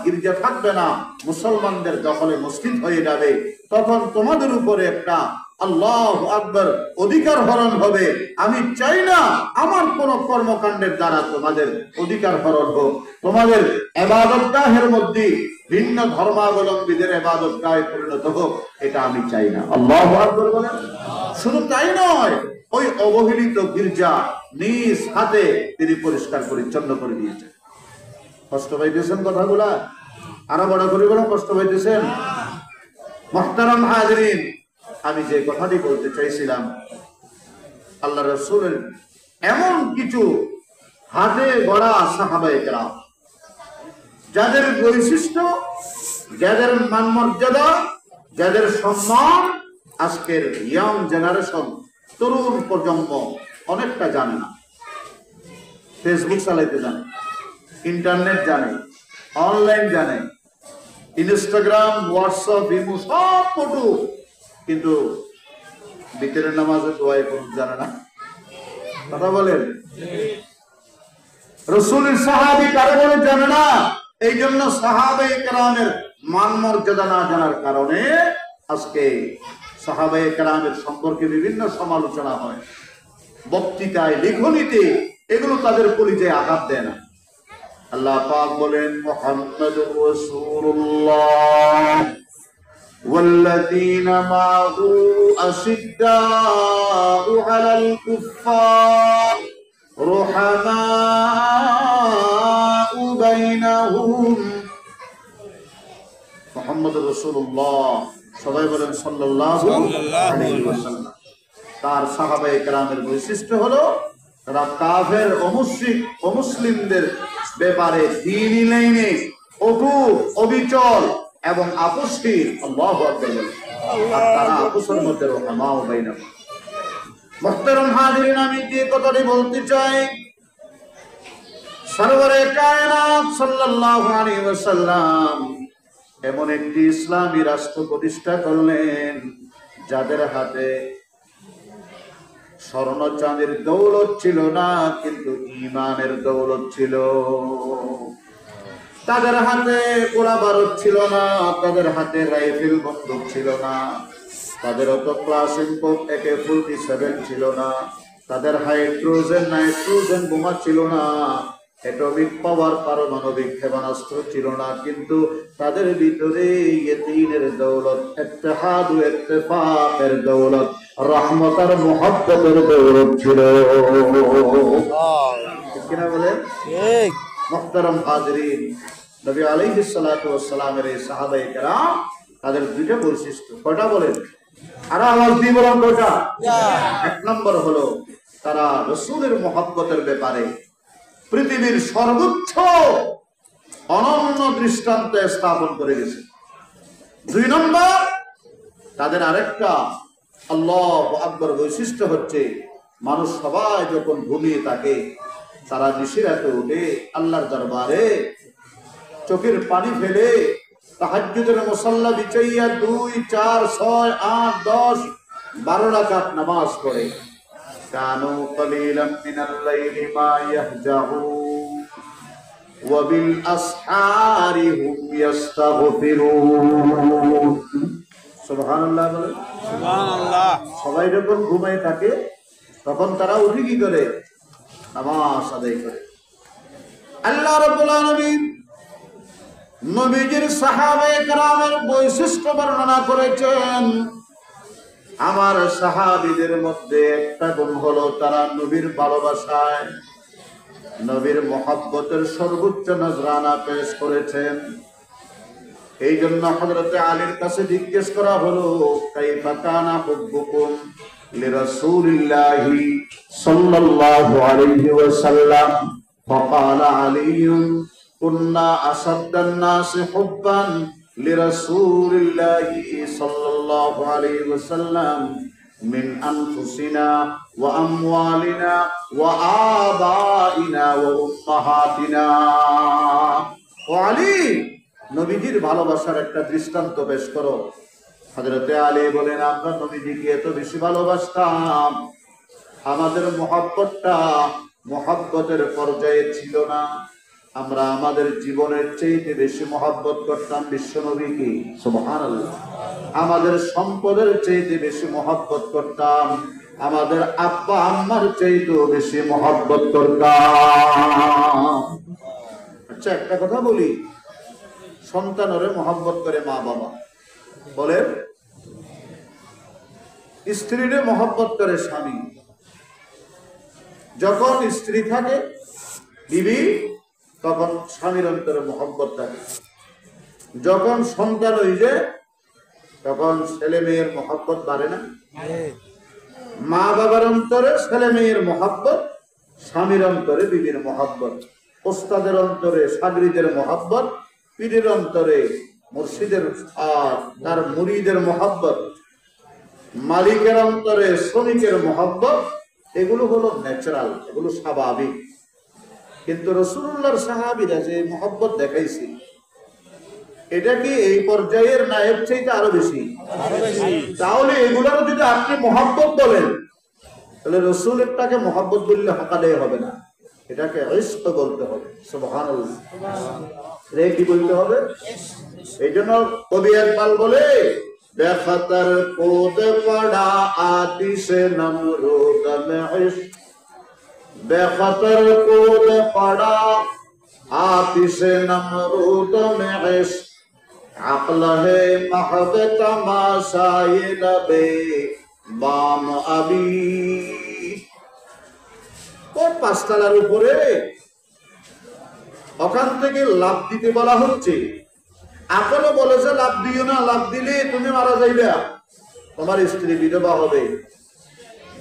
গির্জা থাকবে না, মুসলমানদের দখলে মসজিদ হয়ে যাবে। তখন তোমাদের উপরে একটা আল্লাহু আকবার অধিকার হরণ হবে। আমি চাই না আমার কোন কর্মকাণ্ডের দ্বারা তোমাদের অধিকার হরণ হোক, তোমাদের ইবাদতগাহের মধ্যে ভিন্ন ধর্মাবলম্বীদের ইবাদতগাহে পরিণত হোক, এটা আমি চাই না। আল্লাহু আকবার বলেন। শুধু তাই নয়, ওই অবহেলিত গির্জা নিজ হাতে তিনি পরিষ্কার পরিচ্ছন্ন করে দিয়েছেন। কষ্ট পাইতেছেন কথাগুলা? আরো বড় করে বলো, কষ্ট পাইতেছেন? মুহতারাম হাজিরিন, আমি যে কথাটি বলতে চাইছিলাম, আল্লাহ রাসূলের এমন কিছু হাতে গড়া সাহাবায়ে কেরাম, যাদের বৈশিষ্ট্য, যাদের মান মর্যাদা, যাদের সম্মান আজকের ইয়াং জেনারেশন, তরুণ প্রজন্ম অনেকটা জানে না। ফেসবুক চালাইতে জানে, ইন্টারনেট জানে, অনলাইন জানে, ইনস্টাগ্রাম, হোয়াটসঅ্যাপ, ইমো সব ফটো, কিন্তু বিকেলের নামাজে দোয়া করতে জানে না। কথা বলেন? রাসূলের সাহাবী কারে বলে জানে না। এই জন্য সাহাবায়ে কেরামের মান মর্যাদা না জানার কারণে আজকে সাহাবায়ে কেরামের সম্পর্কে বিভিন্ন সমালোচনা হয়, বক্তৃতায়, লিখনীতে, এগুলো তাদের কলিজায় আঘাত দেয় না। আল্লাহ পাক বলেন, মুহাম্মাদুর রাসূলুল্লাহ ওয়াল্লাযীনা মা'হু আশিদ্দাউ আলাল কুফফার রুহামাউ বাইনাহুম। মুহাম্মাদুর রাসূলুল্লাহ, সবাই বলেন সাল্লাল্লাহু আলাইহি ওয়াসাল্লাম। তার সাহাবায়ে কেরামের বৈশিষ্ট্য হলো তারা কাফের ও মুশরিক ও মুসলিমদের ব্যাপারে দ্বীনি লাইনে অটুট, অবিচল এবং আপোষহীন। আল্লাহু আকবার। আর তারা আপোষের মধ্যে রহমাও বাইনাহুম। মুহতারাম হাজিরিন, আমি যে কথাটি বলতে চাই, সরওয়ারে কায়নাত সাল্লাল্লাহু আলাইহি ওয়াসাল্লাম এমন একটি ইসলামী রাষ্ট্র প্রতিষ্ঠা করলেন যাদের হাতে স্বর্ণ চাঁদের দৌলত ছিল না, কিন্তু ঈমানের দৌলত ছিল। তাদের হাতে গোলা বারুদ ছিল না, তাদের হাতে রাইফেল বন্দুক ছিল না, তাদের অত ক্লাসিনকোভ AK-47 ছিল না, তাদের হাইড্রোজেন নাইট্রোজেন বোমা ছিল না, অ্যাটমিক পাওয়ার পারমাণবিক ক্ষেপণাস্ত্র ছিল না, কিন্তু তাদের ভিতরে ইয়াকিনের দৌলত, ইত্তেহাদ ও ইত্তেফাকের দৌলত, রহমত আর মুহাব্বতের দৌলত ছিল। ঠিক কিনা বলেন? ঠিক। মুহতারাম হাজিরিন, নবী আলাইহিস সালাতু ওয়াস সালামের এই সাহাবায়ে কেরাম, তাদের দুইটা বৈশিষ্ট্য। কয়টা বলেন? আর আওয়াজ দিয়ে বলেন কয়টা? এক নম্বর হলো তারা রাসূলের মুহাব্বতের ব্যাপারে পৃথিবীর সর্বোচ্চ অনন্য দৃষ্টান্ত স্থাপন করে গেছে। দুই নম্বর, তাদের আরেকটা আল্লাহু আকবার বৈশিষ্ট্য হচ্ছে, মানুষ সবাই যখন ঘুমিয়ে থাকে, তারা নিশিরাতে উঠে আল্লাহর দরবারে চোখের পানি ফেলে তাহাজ্জুদের মুসাল্লা বিছাইয়া 2, 4, 6, 8, 10, 12 রাকাত নামাজ পড়ে। কানু কলিলাম মিনাল লাইলি মা ইয়াহজাউন ওয়া বিল আসহারি হুম ইস্তাগফিরুন। সুবহানাল্লাহ বলে। সুবহানাল্লাহ। সবাই যখন ঘুমায় থাকে তখন তারা উঠে কি করে? নামাজ আদায় করে। আল্লাহ রাব্বুল আলামিন নবীজির সাহাবায়ে কেরামের বৈশিষ্ট্য বর্ণনা করেছেন। আমার সাহাবীদের মধ্যে একটা গুণ হলো তারা নবীর ভালোবাসায়, নবীর মুহাব্বতের সর্বোচ্চ নজরানা পেশ করেছেন। এই জন্য হযরতে আলীর কাছে জিজ্ঞেস করা হলো, কাইফা কানা হুব্বুকুম লিরাসূলিল্লাহি সাল্লাল্লাহু আলাইহি ওয়াসাল্লাম? ফাকালা আলীয়ুন কুন্না আসাদ্দান নাসি হুব্বান লিরাসূলিল্লাহি সাল্লাল্লাহু আলাইহি ওয়াসাল্লাম মিন আনফুসিনা ওয়া আমওয়ালিনা ওয়া আবাইনা ওয়া উম্মাহাতিনা। ও আলী, নবীজির ভালোবাসার একটা দৃষ্টান্ত পেশ করো। হযরতে আলী বলেন, আমরা নবীজিকে এত বেশি ভালোবাসতাম, আমাদের মুহাব্বতটা মুহাব্বতের পর্যায়ে ছিল না, আমরা আমাদের জীবনের চাইতে বেশি মহব্বত করতাম বিশ্বনবীকে, সুবহানাল্লাহ। আমাদের সম্পদের চাইতে বেশি মহব্বত করতাম, আমাদের আব্বা আম্মার চাইতেও বেশি মহব্বত করতাম। আচ্ছা, একটা কথা বলি, সন্তানরে মহব্বত করে মা বাবা, বলে স্ত্রীরে মহব্বত করে স্বামী। যখন স্ত্রী থাকে বিবি, তখন স্বামীর অন্তরে মহব্বত থাকে। যখন সন্তান হইছে তখন ছেলে মেয়ের মহব্বত বাড়ে না? মা বাবার অন্তরে ছেলে মেয়ের মহব্বত, স্বামীর অন্তরে বিবির মহব্বত, ওস্তাদের অন্তরে সাগরিদের মহব্বত, পীরের অন্তরে মুর্শিদের আর তার মুরিদের মহব্বত, মালিকের অন্তরে শ্রমিকের মহব্বত। এগুলো হলো ন্যাচারাল, এগুলো স্বাভাবিক। কিন্তু রাসূলুল্লাহর সাহাবীরা যে মহব্বত দেখাইছে, এটা কি এই পর্যায়ের না এর চাইতে আরো বেশি? তাহলে এগুলোর যদি আপনি মহব্বত বলেন, তাহলে রাসূলেরটাকে মহব্বত বললে হকালে হবে না, এটাকে ইশক বলতে হবে। সুবহানাল্লাহ। রে কি বলতে হবে? এই জন্য কবি একবার বলে, বেখতর কোদ পড়া আতিশে নমরুদ মে ইশক, बेखतर कूद पड़ा आतिश नमरूद में इश्क, अक्ल है महव तमाशाए लबे बाम अबी। ও পাঁচতলার উপরে, ওখান থেকে লাফ দিতে বলা হচ্ছে। আকলও বলেছে লাফ দিও না, লাফ দিলে তুমি মারা যাইবে, তোমার স্ত্রী বিধবা হবে,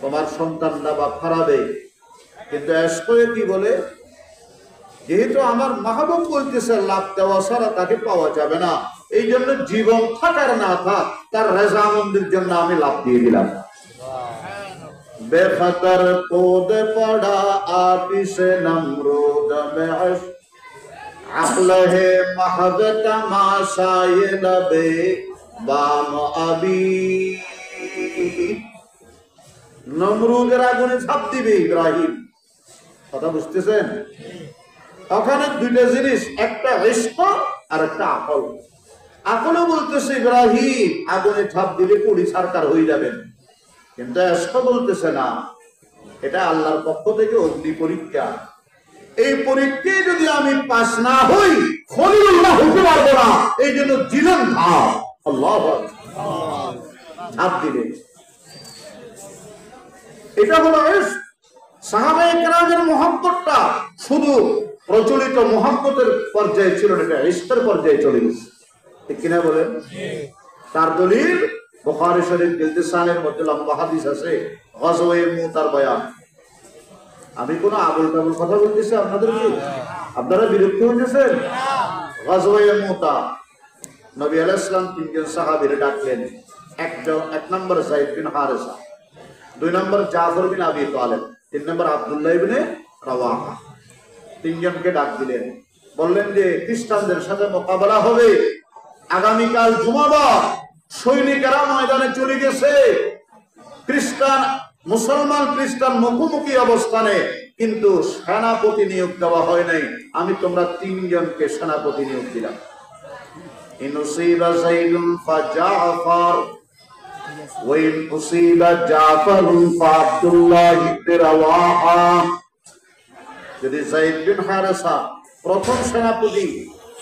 তোমার সন্তানরা বাপ হারাবে। কিন্তু এসকয়ে কি বলে, যেহেতু আমার মাহবুব বলতেছে লাভ দেওয়া ছাড়া তাকে পাওয়া যাবে না, এই জন্য জীবন থাকার না থাক তার রেজামন্দির জন্য আমি লাভ দিয়ে দিলাম। বেখতর কোদ পড়া আতিশে নমরুদ মে ইশক, আকল হে महव तमाशाए लबे बाम अबी। নমরুদের আগুনে ঝাঁপ দিবে ইব্রাহিম। কথা বুঝতেছেন? ওখানে দুইটা জিনিস, একটা ইশক আর একটা আকল। আকলও বলতেছে ইব্রাহিম আগুনে ঝাঁপ দিলে পুড়ি সরকার হয়ে যাবেন, কিন্তু ইশক বলতেছে না, এটা আল্লাহর পক্ষ থেকে অগ্নি পরীক্ষা। এই পরীক্ষায় যদি আমি পাস না হই, খলিলুল্লাহ হতে পারবো না, এই জন্য দিলেন ধাপ। আল্লাহু আকবার, ঝাঁপ দিলেন। এটা হলো ইশক। সাহাবায়ে কেরামের মহব্বতটা শুধু প্রচলিত মহব্বতের পর্যায়ে ছিল না, এটা ইশকের পর্যায়ে চলে গেছে। ঠিক কিনা বলেন? তার দলিল বুখারী শরীফ ইলতিসানের মধ্যে লম্বা হাদিস আছে, গজওয়ে মুতার বয়ান। আমি কোন আবুল তাবুল কথা বলতেছি আপনাদেরকে? আপনারা বিরক্ত হয়েছেন? গজওয়ে মুতা, নবী আলাইহিস সালাম তিনজন সাহাবীরে ডাকলেন। এক নম্বর যায়েদ বিন হারেসা, 2 নম্বর জাফর বিন আবি তালেব, 3 নম্বর আব্দুল্লাহ ইবনে রাওয়াহা। তিনজনকে ডাক দিলেন, বললেন যে খ্রিস্টানদের সাথে মোকাবেলা হবে আগামীকাল জুমাবার। সৈনিকেরা ময়দানে চলে গেছে, মুসলমান খ্রিস্টান মুখোমুখি অবস্থানে, কিন্তু সেনাপতি নিয়োগ দেওয়া হয় নাই। আমি তোমরা 3 জনকে সেনাপতি নিয়োগ দিলাম। ইনুসিবা যাইদুন ফাজাফর ওয়াইন উসিবা জাফরুন ফাআব্দুল্লাহ ইবনে রাওয়াহা। যদি যায়েদ বিন হারেসা প্রথম সেনাপতি,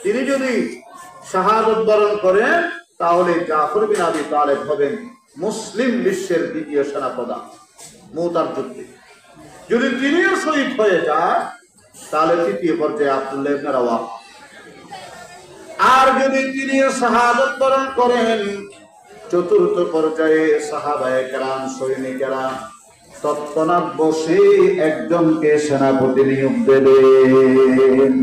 তিনি যদি শাহাদাত বরণ করেন, তাহলে জাফর বিন আবি তালেব হবেন মুসলিম বিশ্বের দ্বিতীয় সেনাপ্রধান মুতার যুদ্ধে। যদি তিনিও শহীদ হয়ে যায়, তাহলে তৃতীয় পর্যায়ে আব্দুল্লাহ ইবনে রাওয়াহা। আর যদি তিনিও শাহাদাত বরণ করেন, চতুর্থ পর্যায়ে সাহাবায়ে কেরাম, সৈনিকেরা তৎক্ষণাৎ বসে একজনকে সেনাপতি নিয়োগ দেবেন।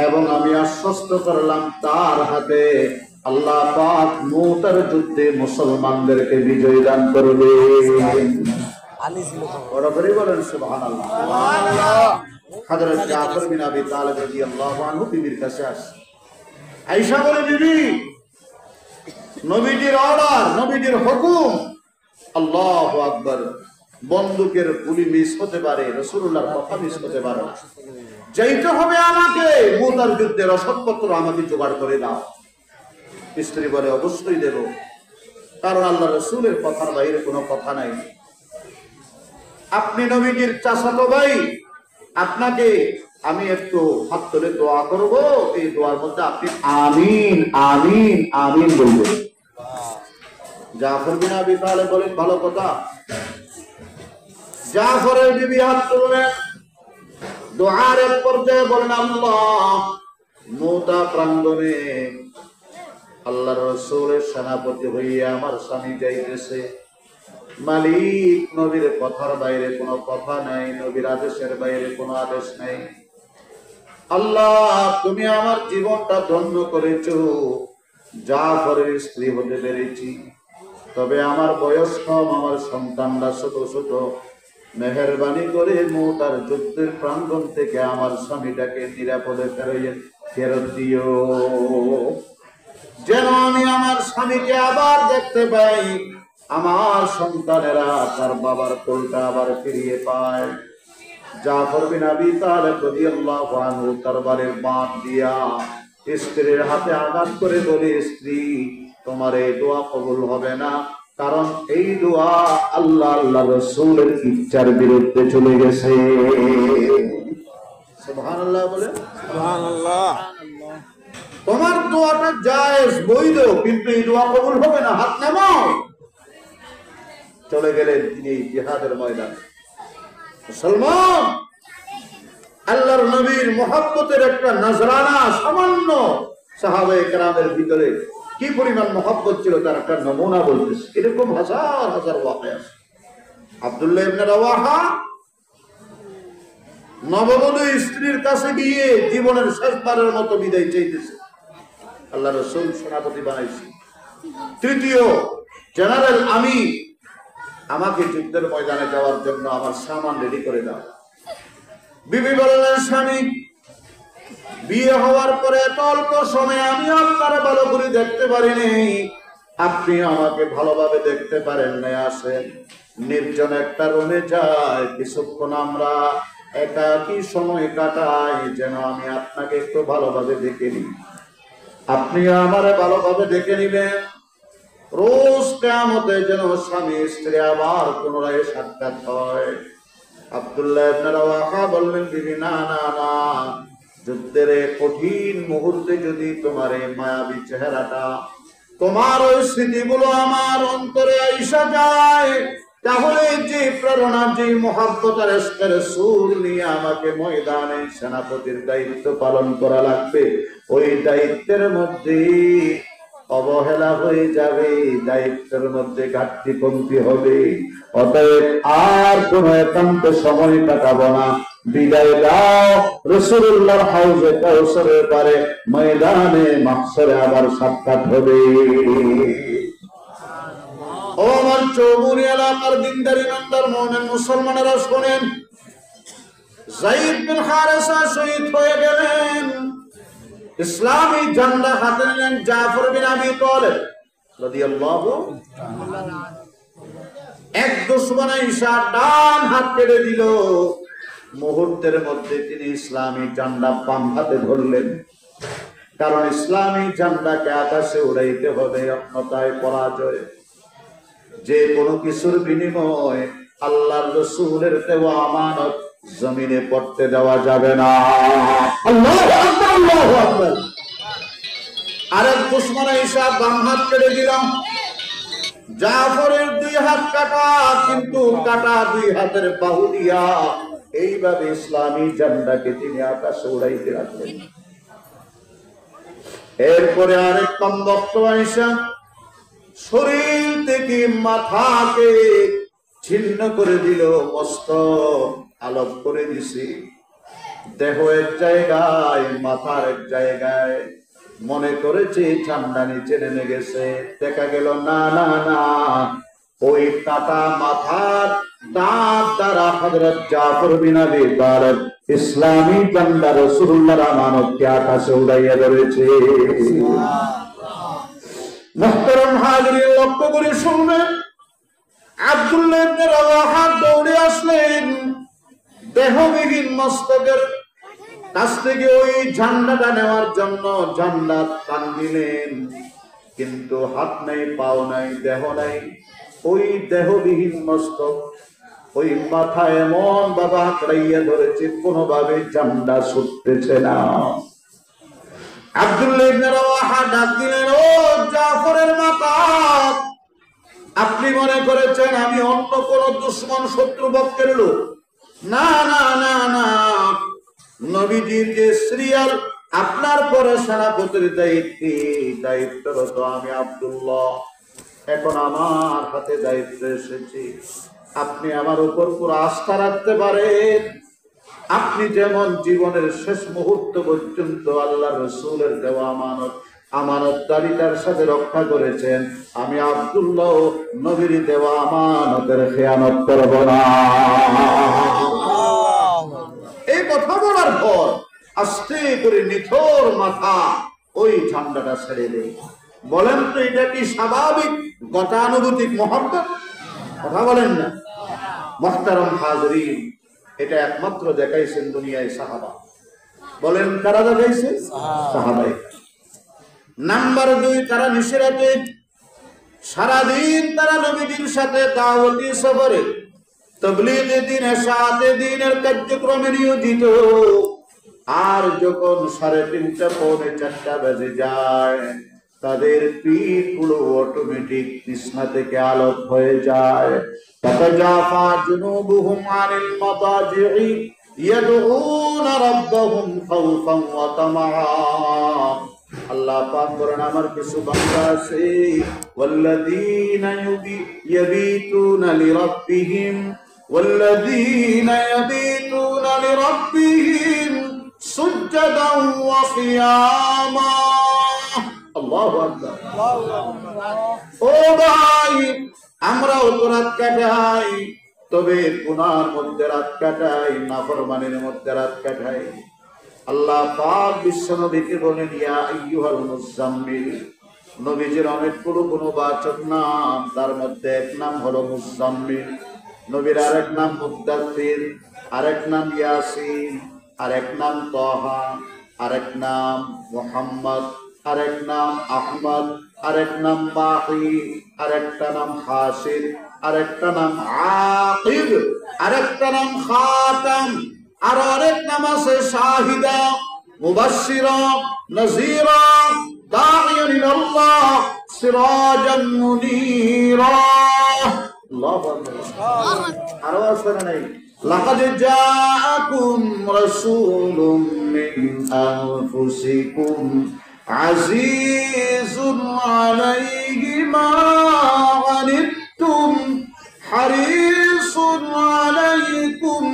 এবং আমি আশ্বস্ত করলাম তার হাতে আল্লাহ পাক মুতার যুদ্ধে মুসলমানদেরকে বিজয় দান করবেন। বড় করে বলেন সুবহানাল্লাহ। হযরত জাফর বিন আবি তালেব রাদিয়াল্লাহু আনহু বিবির কাছে আসে। আয়েশা বলে, বিবি, নবীজির অর্ডার, নবীজির হুকুম। আল্লাহু আকবার। বন্দুকের গুলি মিস হতে পারে, রাসূলুল্লাহর কথা মিস হতে পারে। যাইতে হবে আমাকে, মুতার যুদ্ধের রসদপত্র আমাকে জোগাড় করে দাও। স্ত্রী বলে অবশ্যই দেব, কারণ আল্লাহ রাসূলের কথার বাইরে কোনো কথা নাই। আপনি নবীজির চাচাতো ভাই, আপনাকে আমি একটু হাত তুলে দোয়া করব, এই দোয়ার মধ্যে আপনি আমিন আমিন আমিন বলবেন। জাফর বিন আবি তালেব বলেন ভালো কথা। জাফরের বিবি হাত তুললেন, দোয়ার এক পর্যায়ে বলেন আল্লাহ, মুতা প্রাঙ্গণে আল্লাহর রাসূলের সেনাপতি হইয়া আমার স্বামী যাইতেছে। মালিক, নবীর কথার বাইরে কোনো কথা নাই, নবীর আদেশের বাইরে কোনো আদেশ নাই। আল্লাহ, তুমি আমার জীবনটা ধন্য করেছো, জাফরের স্ত্রী হতে পেরেছি। তবে আমার বয়স কম, আমার সন্তানরা ছোট ছোট। মেহেরবানি করে মুতার যুদ্ধের প্রাঙ্গণ থেকে আমার স্বামীটাকে নিরাপদে ফেরত দিও, যেন আমি আমার স্বামীকে আবার দেখতে পাই, আমার সন্তানেরা তার বাবার কোলটা আবার ফিরিয়ে পায়। জাফর বিন আবি তালেব রাদিয়াল্লাহু আনহু তরবারের বাঁধ দিয়া স্ত্রীর হাতে আঘাত করে বলে, স্ত্রী, তোমার এই দোয়া কবুল হবে না, কারণ এই দোয়া আল্লাহ আল্লাহর রাসূলের ইচ্ছার বিরুদ্ধে চলে গেছে। সুবহানাল্লাহ বলে, সুবহানাল্লাহ। তোমার দোয়াটা জায়েজ, বৈধ, কিন্তু এই দোয়া কবুল হবে না, হাত নামাও। চলে গেলেন তিনি জিহাদের ময়দানে। মুসলমান, আল্লাহর নবীর মহব্বতের একটা নজরানা সামান্য সাহাবায়ে কেরামের ভিতরে কি পরিমাণ মহব্বত ছিল তার একটা নমুনা বলতেছে। এরকম হাজার হাজার ওয়াকিয়া আছে। আব্দুল্লাহ ইবনে রাওয়াহা নববধূ স্ত্রীর কাছে গিয়ে জীবনের শেষবারের মতো বিদায় চাইতেছে। আল্লাহ রাসূল সেনাপতি বানাইছে। তৃতীয় জেনারেল, আমি আমাকে যুদ্ধের ময়দানে যাওয়ার জন্য আমার সামান রেডি করে দাও। বিবি বললেন, স্বামী, বিয়ে হওয়ার পরে এত অল্প সময়ে আমি আপনারা ভালো করে দেখতে পারিনি, আপনি আমাকে ভালোভাবে দেখতে পারেন না। আসেন, নির্জন একটা রুমে যাই, কিছুক্ষণ আমরা একাকী সময় কাটাই, যেন আমি আপনাকে একটু ভালোভাবে দেখে নিই, আপনি আমারে ভালোভাবে দেখে নিবেন। রোজ কিয়ামতে যেন স্বামী স্ত্রী আবার পুনরায় সাক্ষাৎ হয়। আব্দুল্লাহ ইবনে রাওয়াহা বললেন, বিবি, না না না, যুদ্ধের কঠিন মুহূর্তে যদি তোমার এই মায়াবী চেহারাটা, তোমার ওই স্মৃতিগুলো আমার অন্তরে আইসা যায়, তাহলে যে প্রেরণা, যে মহব্বত আর ইশকের সুর নিয়ে আমাকে ময়দানে সেনাপতির দায়িত্ব পালন করা লাগবে, ওই দায়িত্বের মধ্যে অবহেলা হয়ে যাবে, দায়িত্বের মধ্যে ঘাটতি কমতি হবে। অতএব আর কোন একান্ত সময় কাটাবো না, বিদায় দাও। রাসূলুল্লাহর হাউজে কাউসারের পারে ময়দানে মাহশরে আবার সাক্ষাৎ হবে। ও আমার চৌমুহনী এলাকার দিনদার ইমানদার মুমিন মুসলমানেরা শোনেন, যায়েদ বিন হারেসা শহীদ হয়ে গেলেন। ইসলামী ঝান্ডা হাতে নিলেন জাফর বিন আবি তালেব রাদিয়াল্লাহু আনহু। এক দুশমন ঈসা ডান হাত কেটে দিল, মুহূর্তের মধ্যে তিনি ইসলামী ঝান্ডা বাম হাতে ধরলেন, কারণ ইসলামী ঝান্ডাকে আকাশে উড়াইতে হবে, অন্যথায় পরাজয়। যে কোনো কিছুর বিনিময় আল্লাহর রাসূলের দেওয়া আমানত জমিনে পড়তে দেওয়া যাবে না। আল্লাহু আকবার, আল্লাহু আকবার। আরেক দুশমন ঈসা বাম হাত কেটে দিলাম, জাফরের দুই হাত কাটা, কিন্তু কাটা দুই হাতের বাহু দিয়া এইভাবে ইসলামী ঝান্ডাকে তিনি আকাশে উড়াইতে রাখলেন। এরপরে আরেক কমবক্ত ঈসা শরীর থেকে মাথাকে ছিন্ন করে দিল, মস্তক আলোক করে দিছে, দেহ এক জায়গায়, মাথার এক জায়গায়। মনে করেছে ঠান্ডা নিচে নেমে গেছে, দেখা গেল না না না, ওই কাটা মাথার দাঁত দ্বারা হযরত জাফর বিন আবি তালেব ইসলামী ঝান্ডা রাসূলুল্লাহর আমানতকে আকাশে উড়াইয়া ধরেছে। মুহতারাম হাজিরিন, লক্ষ্য করে শুনবেন, আব্দুল্লাহ ইবনে রাওয়াহা দৌড়ে আসলেন, দেহবিহীন মস্তকের কাছ থেকে ওই ঝান্ডাটা নেওয়ার জন্য ঝান্ডা টান দিলেন, কিন্তু হাত নাই, পাও নাই, দেহ নাই। ওই দেহবিহীন মস্তক, ওই মাথা এমন বাবা আঁকড়াইয়া ধরেছে, কোনোভাবে ঝান্ডা ছুটতেছে না। আব্দুল্লাহ ইবনে রাওয়াহা ডাক দিলেন, ও জাফরের মাতা, আপনি মনে করেছেন আমি অন্য কোন দুশমন শত্রু পক্ষের লোক? না না না না, নবীজির যে সিরিয়াল, আপনার পরে সেনাপতির দায়িত্বরত আমি আব্দুল্লাহ। এখন আমার হাতে দায়িত্ব এসেছে, আপনি আমার উপর পুরো আস্থা রাখতে পারেন। আপনি যেমন জীবনের শেষ মুহূর্ত পর্যন্ত আল্লাহ রসুলের দেওয়া আমানতদারিতার সাথে রক্ষা করেছেন, আমি আব্দুল্লাহ নবীর দেওয়া আমানতের খেয়ানত করব না। এই কথা বলার পর আস্তে করে নিথর মাথা ওই ঝান্ডাটা ছেড়ে দেয়। বলেন তো এটা কি স্বাভাবিক গতানুগতিক মহব্বত? কথা বলেন না। মুহতারাম হাজরিন, এটা একমাত্র দেখাইছেন দুনিয়ায় সাহাবা। বলেন কারা দেখাইছে? সাহাবাই। নাম্বার 2, তারা নিশরাতে সারাদিন তারা নবীজির সাথে দাওয়াতি সফরে, তাবলীগে দ্বীন, ইশাআতে দ্বীনের কার্যক্রমে নিয়োজিত। আর যখন 3:30 পৌনে 4টা বেজে যায়, তাদের পিঠগুলো অটোমেটিক কৃষ্ণা থেকে আলোক হয়ে যায়। তাতাজাফা জুনুবুহুম আনিল মাদাজি'i ইয়াদউনা রাব্বাহুম খাওফান ওয়া তামাআ। আল্লাহ পাক বলেন, আমার কিছু বান্দা আছে, ওয়াল্লাযীনা ইয়াবিতুনা লিরাব্বিহিম সুজদান ওয়া কিয়ামা। আল্লাহু আকবার। ও ভাই, আমরাও তো রাত কাটাই, তবে গুনার মধ্যে রাত কাটাই, নাফরমানির মধ্যে রাত কাটাই। আল্লাহ পাক বিশ্বনবীকে বলেন, ইয়া আইয়ুহাল মুজাম্মিল। নবীজির অনেকগুলো গুণবাচক নাম, তার মধ্যে এক নাম হলো মুজাম্মিল। নবীর আরেক নাম মুদ্দাসসির, আরেক নাম ইয়াসিন, আরেক নাম তাহা, আরেক নাম মুহাম্মদ, আরেক নাম আহমদ, আরেক নাম মাহি, আরেকটা নাম হাসির, আরেকটা নাম আকিব, আরেকটা নাম খাতাম, আর আরেক নাম আছে শাহিদা, মুবাশশিরা, নাযীরা, দাঈয়ান ইলাল্লাহ, সিরাজান মুনীরা। আল্লাহু আকবার। আরো আছে না নাই? লাকাদ জাআকুম রাসূলুম মিন আনফুসিকুম আজিজুন আলাইহি মা আনিতুম হারিসুন আলাইকুম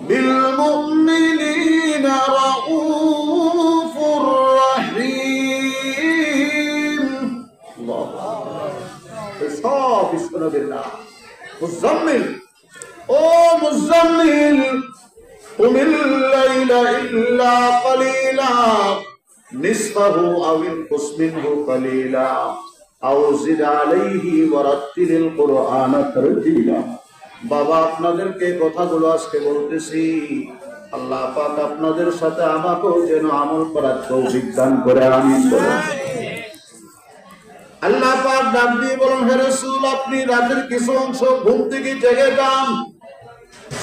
বিল মুমিনিনা রাউফুর রহিম। সব বিশ্বনবীর নাম। মুজাম্মিল, ও মুজাম্মিল, কুমিল লাইলা ইল্লা কালিলা নিসফাহু আও ইনকুস মিনহু কালিলা আও জিদ আলাইহি ওয়ারাত্তিলিল কুরআনা তারতিলা। বাবা, আপনাদেরকে কথাগুলো আজকে বলতেছি, আল্লাহ পাক আপনাদের সাথে আমাকেও যেন আমল করার তৌফিক দান করে। আমিন বলেন। আল্লাহ পাক ডাক দিয়ে বলেন, হে রাসূল, আপনি রাতের কিছু অংশ ঘুম থেকে জেগে যান,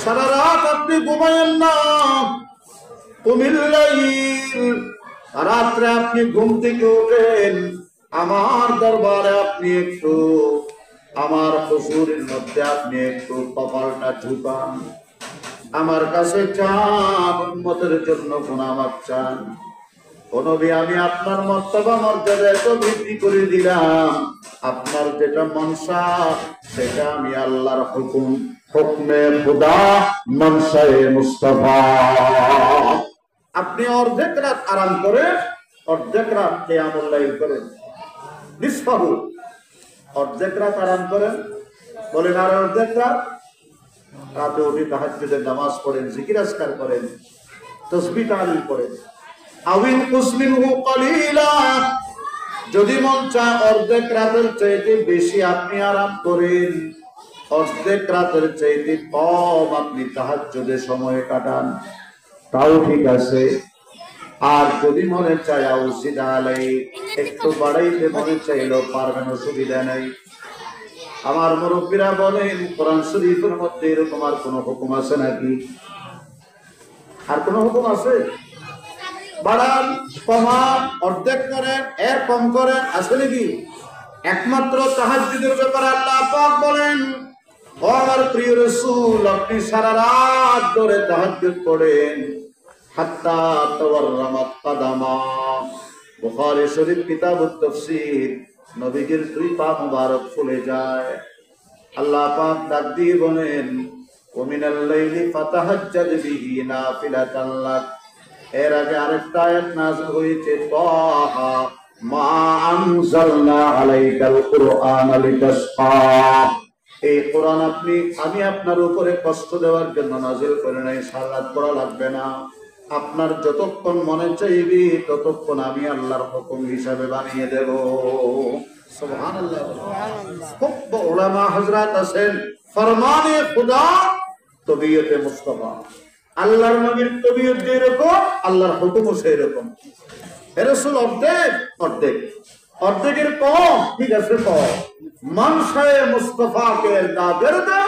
সারা রাত আপনি ঘুমায়েন না। কুমিল লাইল, রাত্রে আপনি ঘুম থেকে ওঠেন, আমার দরবারে আপনি একটু, আমার হুজুরের মধ্যে আপনি একটু কপালটা ঝুঁকান, আমার কাছে চান, উম্মতের জন্য গুনাহ মাফ চান। ও নবী, আমি আপনার মর্তবা মর্যাদা এত বৃদ্ধি করে দিলাম, আপনার যেটা মনসা সেটা আমি আল্লাহর হুকুম, হুকমে খুদা, মনসায়ে মুস্তাফা। আপনি অর্ধেক রাত আরাম করেন, অর্ধেক রাত কিয়ামুল লাইল করেন। নিসফাহু, অর্ধেক রাত আরাম করেন, বলেন, আর অর্ধেক রাত রাতে উঠে তাহাজ্জুদের নামাজ পড়েন, জিকির আজকার করেন, তাসবিহ তাহলিল করেন। আও ইনকুস মিনহু কালিলা, যদি মন চায় অর্ধেক রাতের চাইতে বেশি আপনি আরাম করেন, অর্ধেক রাতের চাইতে কম আপনি তাহাজ্জুদে সময় কাটান, তাও ঠিক আছে। আর যদি মনে চায় আউসিদা আলাই, একটু বাড়াইতে মনে চাইলেও পারবেন, অসুবিধা নাই। আমার মুরব্বীরা বলেন কোরআন শরীফের মধ্যে এরকম আর কোন হুকুম আছে নাকি? আর কোন হুকুম আছে? বাড়ান, কমান, অর্ধেক করেন, এর কম করেন, আছে নাকি? একমাত্র তাহাজ্জুদের ব্যাপারে আল্লাহ পাক বলেন, ও আমার প্রিয় রাসূল, আপনি সারা রাত ধরে তাহাজ্জুদ পড়েন, হাত্তা তাওয়াররামাত কাদামা। বুখারী শরীফ কিতাবুত তাফসীর, নবীজির দুই পা মুবারক ফুলে যায়। আল্লাহ পাক ডাক দিয়ে বলেন, ওয়া মিনাল লাইলি ফাতাহাজ্জাদ বিহি নাফিলাতান লাক। এর আগে আরেকটা আয়াত নাযিল হয়েছে, তাহা মা আনজালনা আলাইকাল কুরআনা লিতাশকা। এই কোরআন আমি আপনার উপরে কষ্ট দেওয়ার জন্য নাযিল করে নাই, সারা রাত পড়া লাগবে না, আপনার যতক্ষণ মনে চাইবে ততক্ষণ আমি আল্লাহর হুকুম হিসাবে বানিয়ে দেব। সুবহানাল্লাহ। খুব উলামা হযরত আছেন, ফরমানে খুদা তবিয়তে মুস্তাফা। আল্লাহর নবীর তবিয়ত যেরকম, আল্লাহর হুকুমও সেই রকম। রাসূল অর্ধেক অর্ধেক, অর্ধেকের কম, ঠিক আছে কম। মানসায়ে মুস্তাফা কে দাগরদা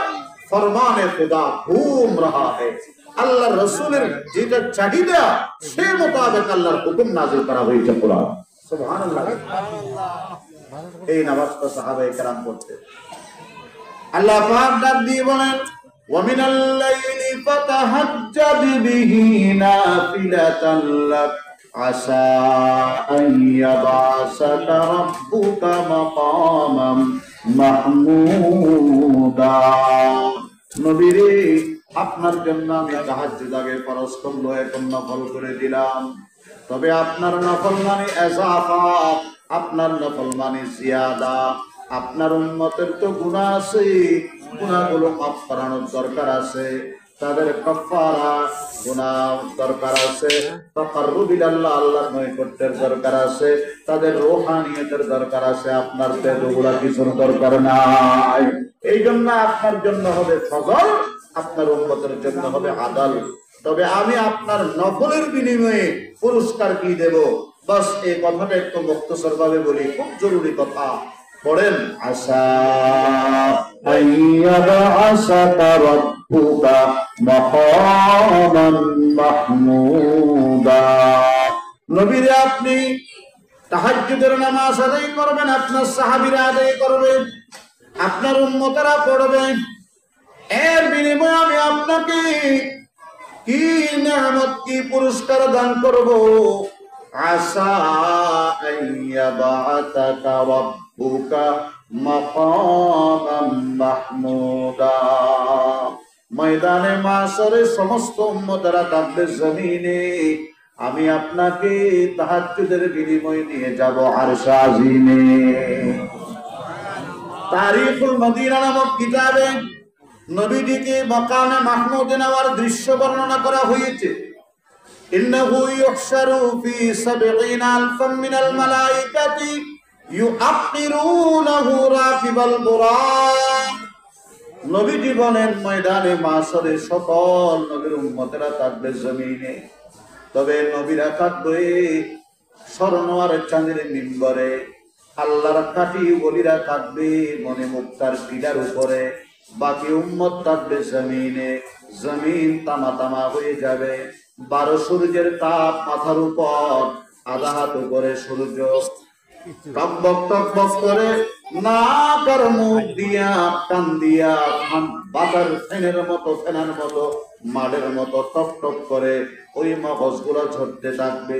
ফরমানে খুদা ঘুম রাহা হ্যায়। আল্লাহর রাসূলের যেটা চাহিদা সে মোতাবেক আল্লাহর হুকুম নাযিল করা হয়েছে কোরআন। সুবহানাল্লাহ। এই নামাজটা সাহাবায়ে কেরাম পড়তেন। আল্লাহ পাক ডাক দিয়ে বলেন, ওয়া মিনাল লাইলি ফাতাহাজ্জাদ বিহি নাফিলাতান লাক আসা আন ইয়াবাসাকা রাব্বুকা মাকামান মাহমুদা। নবীরে, আপনার জন্য আমি তাহাজ্জুদ আগে ফরজ করলো, এখন নফল করে দিলাম। তবে আপনার নফল মানে ইজাফা, আপনার নফল মানে জিয়াদা। আপনার উম্মতের তো গুনাহ আছে, গুনাহগুলো মাফ করানোর দরকার আছে, তাদের কাফারা গুনাহ দরকার আছে, তাকাররুব ইলাল্লাহ আল্লাহর নৈকট্যের দরকার আছে, তাদের রূহানিয়তের দরকার আছে। আপনার তো এগুলা কিছুর দরকার নাই। এই জন্য আপনার জন্য হবে ফজল, আপনার উম্মতের জন্য হবে আদাল। তবে আমি আপনার নফলের বিনিময়ে পুরস্কার কি দেব, বাস এই কথাটা একটু মুক্তসর ভাবে বলি, খুব জরুরি কথা। পড়েন, আশা আইয়াবাসাকা রাব্বুকা মাকামান মাহমুদা। নবীরে, আপনি তাহাজ্জুদের নামাজ আদায় করবেন, আপনার সাহাবীরা আদায় করবেন, আপনার উম্মতেরা পড়বেন। এর বিনিময়ে আমি আপনাকে কি নিয়ামত, কি পুরস্কার দান করব। আসা আইয়াবাসাকা রাব্বুকা মাকামান মাহমুদা। ময়দানে মাশরে সমস্ত উম্মতেরা থাকবে জমিনে, আমি আপনাকে তাহাজ্জুদের বিনিময়ে নিয়ে যাব আরশে আজিমে। তারিখুল মদিনা নামক কিতাবে নবীজিকে মাকামে মাহমুদে নেওয়ার দৃশ্য বর্ণনা করা হয়েছে। ইন্নাহু ইউহশারু ফি ৭০ আলফাম মিনাল মালাইকাতি ইউআকিরুনাহু রাকিবাল বুরাক। নবীজি বলেন, ময়দানে মাশরে সকল নবীর উম্মতেরা থাকবে জমিনে, তবে নবীরা থাকবে স্বর্ণ আর চাঁদের মিম্বরে, আল্লাহর কাঠি ওলিরা থাকবে মনে মুক্তার পিলার উপরে, বাকি উম্মত থাকবে জমিনে। জমিন তামা তামা হয়ে যাবে, 12 সূর্যের তাপ মাথার উপর, আধা হাত উপরে সূর্য টকবক টকবক করে নাকের মুখ দিয়া টান দিয়া বাতার ফেনের মতো, ফেনার মতো, মাড়ের মতো টক টক করে ওই মগজগুলো ঝরতে থাকবে।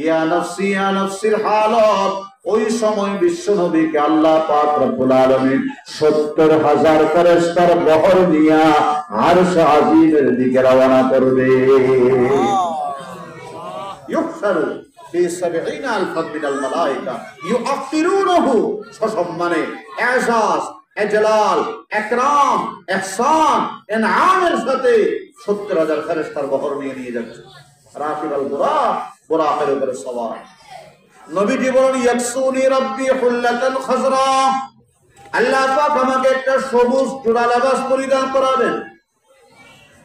ইয়া নফসি ইয়া নফসির হালত। ওই সময় বিশ্ব নবীকে আল্লাহ পাক রব্বুল আলামিন ৭০,০০০ ফেরেশতার বহর নিয়া আরশ আজিমের দিকে রওনা করবে। ইউহশারু ফি ৭০ আলফাম মিনাল মালাইকা ইউআকিরুনাহু। সসম্মানে, এজাজ, এজলাল, একরাম, ইহসান, ইনআমের সাথে ৭০,০০০ ফেরেশতার বহর নিয়ে যাচ্ছে। রাকিবাল বুরাক, বুরাকের উপরে সওয়ার। নবীজি বলেন ইয়াকসুনি রাব্বি হুল্লাতাল খাজরা, আল্লাহ পাক আমাকে একটা সবুজ জোড়া লেবাস পরিধান করাবেন,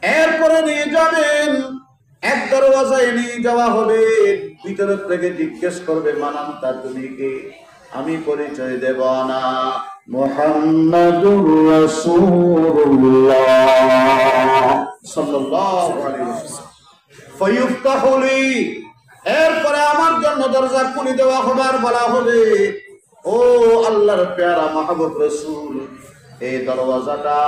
এরপরে নিয়ে যাবেন, এক দরওয়াজায় নিয়ে যাওয়া হবে, ভিতর থেকে জিজ্ঞেস করবে মানান্তা তুমি কে? আমি পরিচয় দেব না, মুহাম্মাদুর রাসূলুল্লাহ সাল্লাল্লাহু আলাইহি ওয়াসাল্লাম। ফায়ুফতাহু লি, এরপরে আমার জন্য দরজা খুলে দেওয়া হবে আর বলা হবে, ও আল্লাহর প্যারা মাহবুব রাসূল, এই দরওয়াজাটা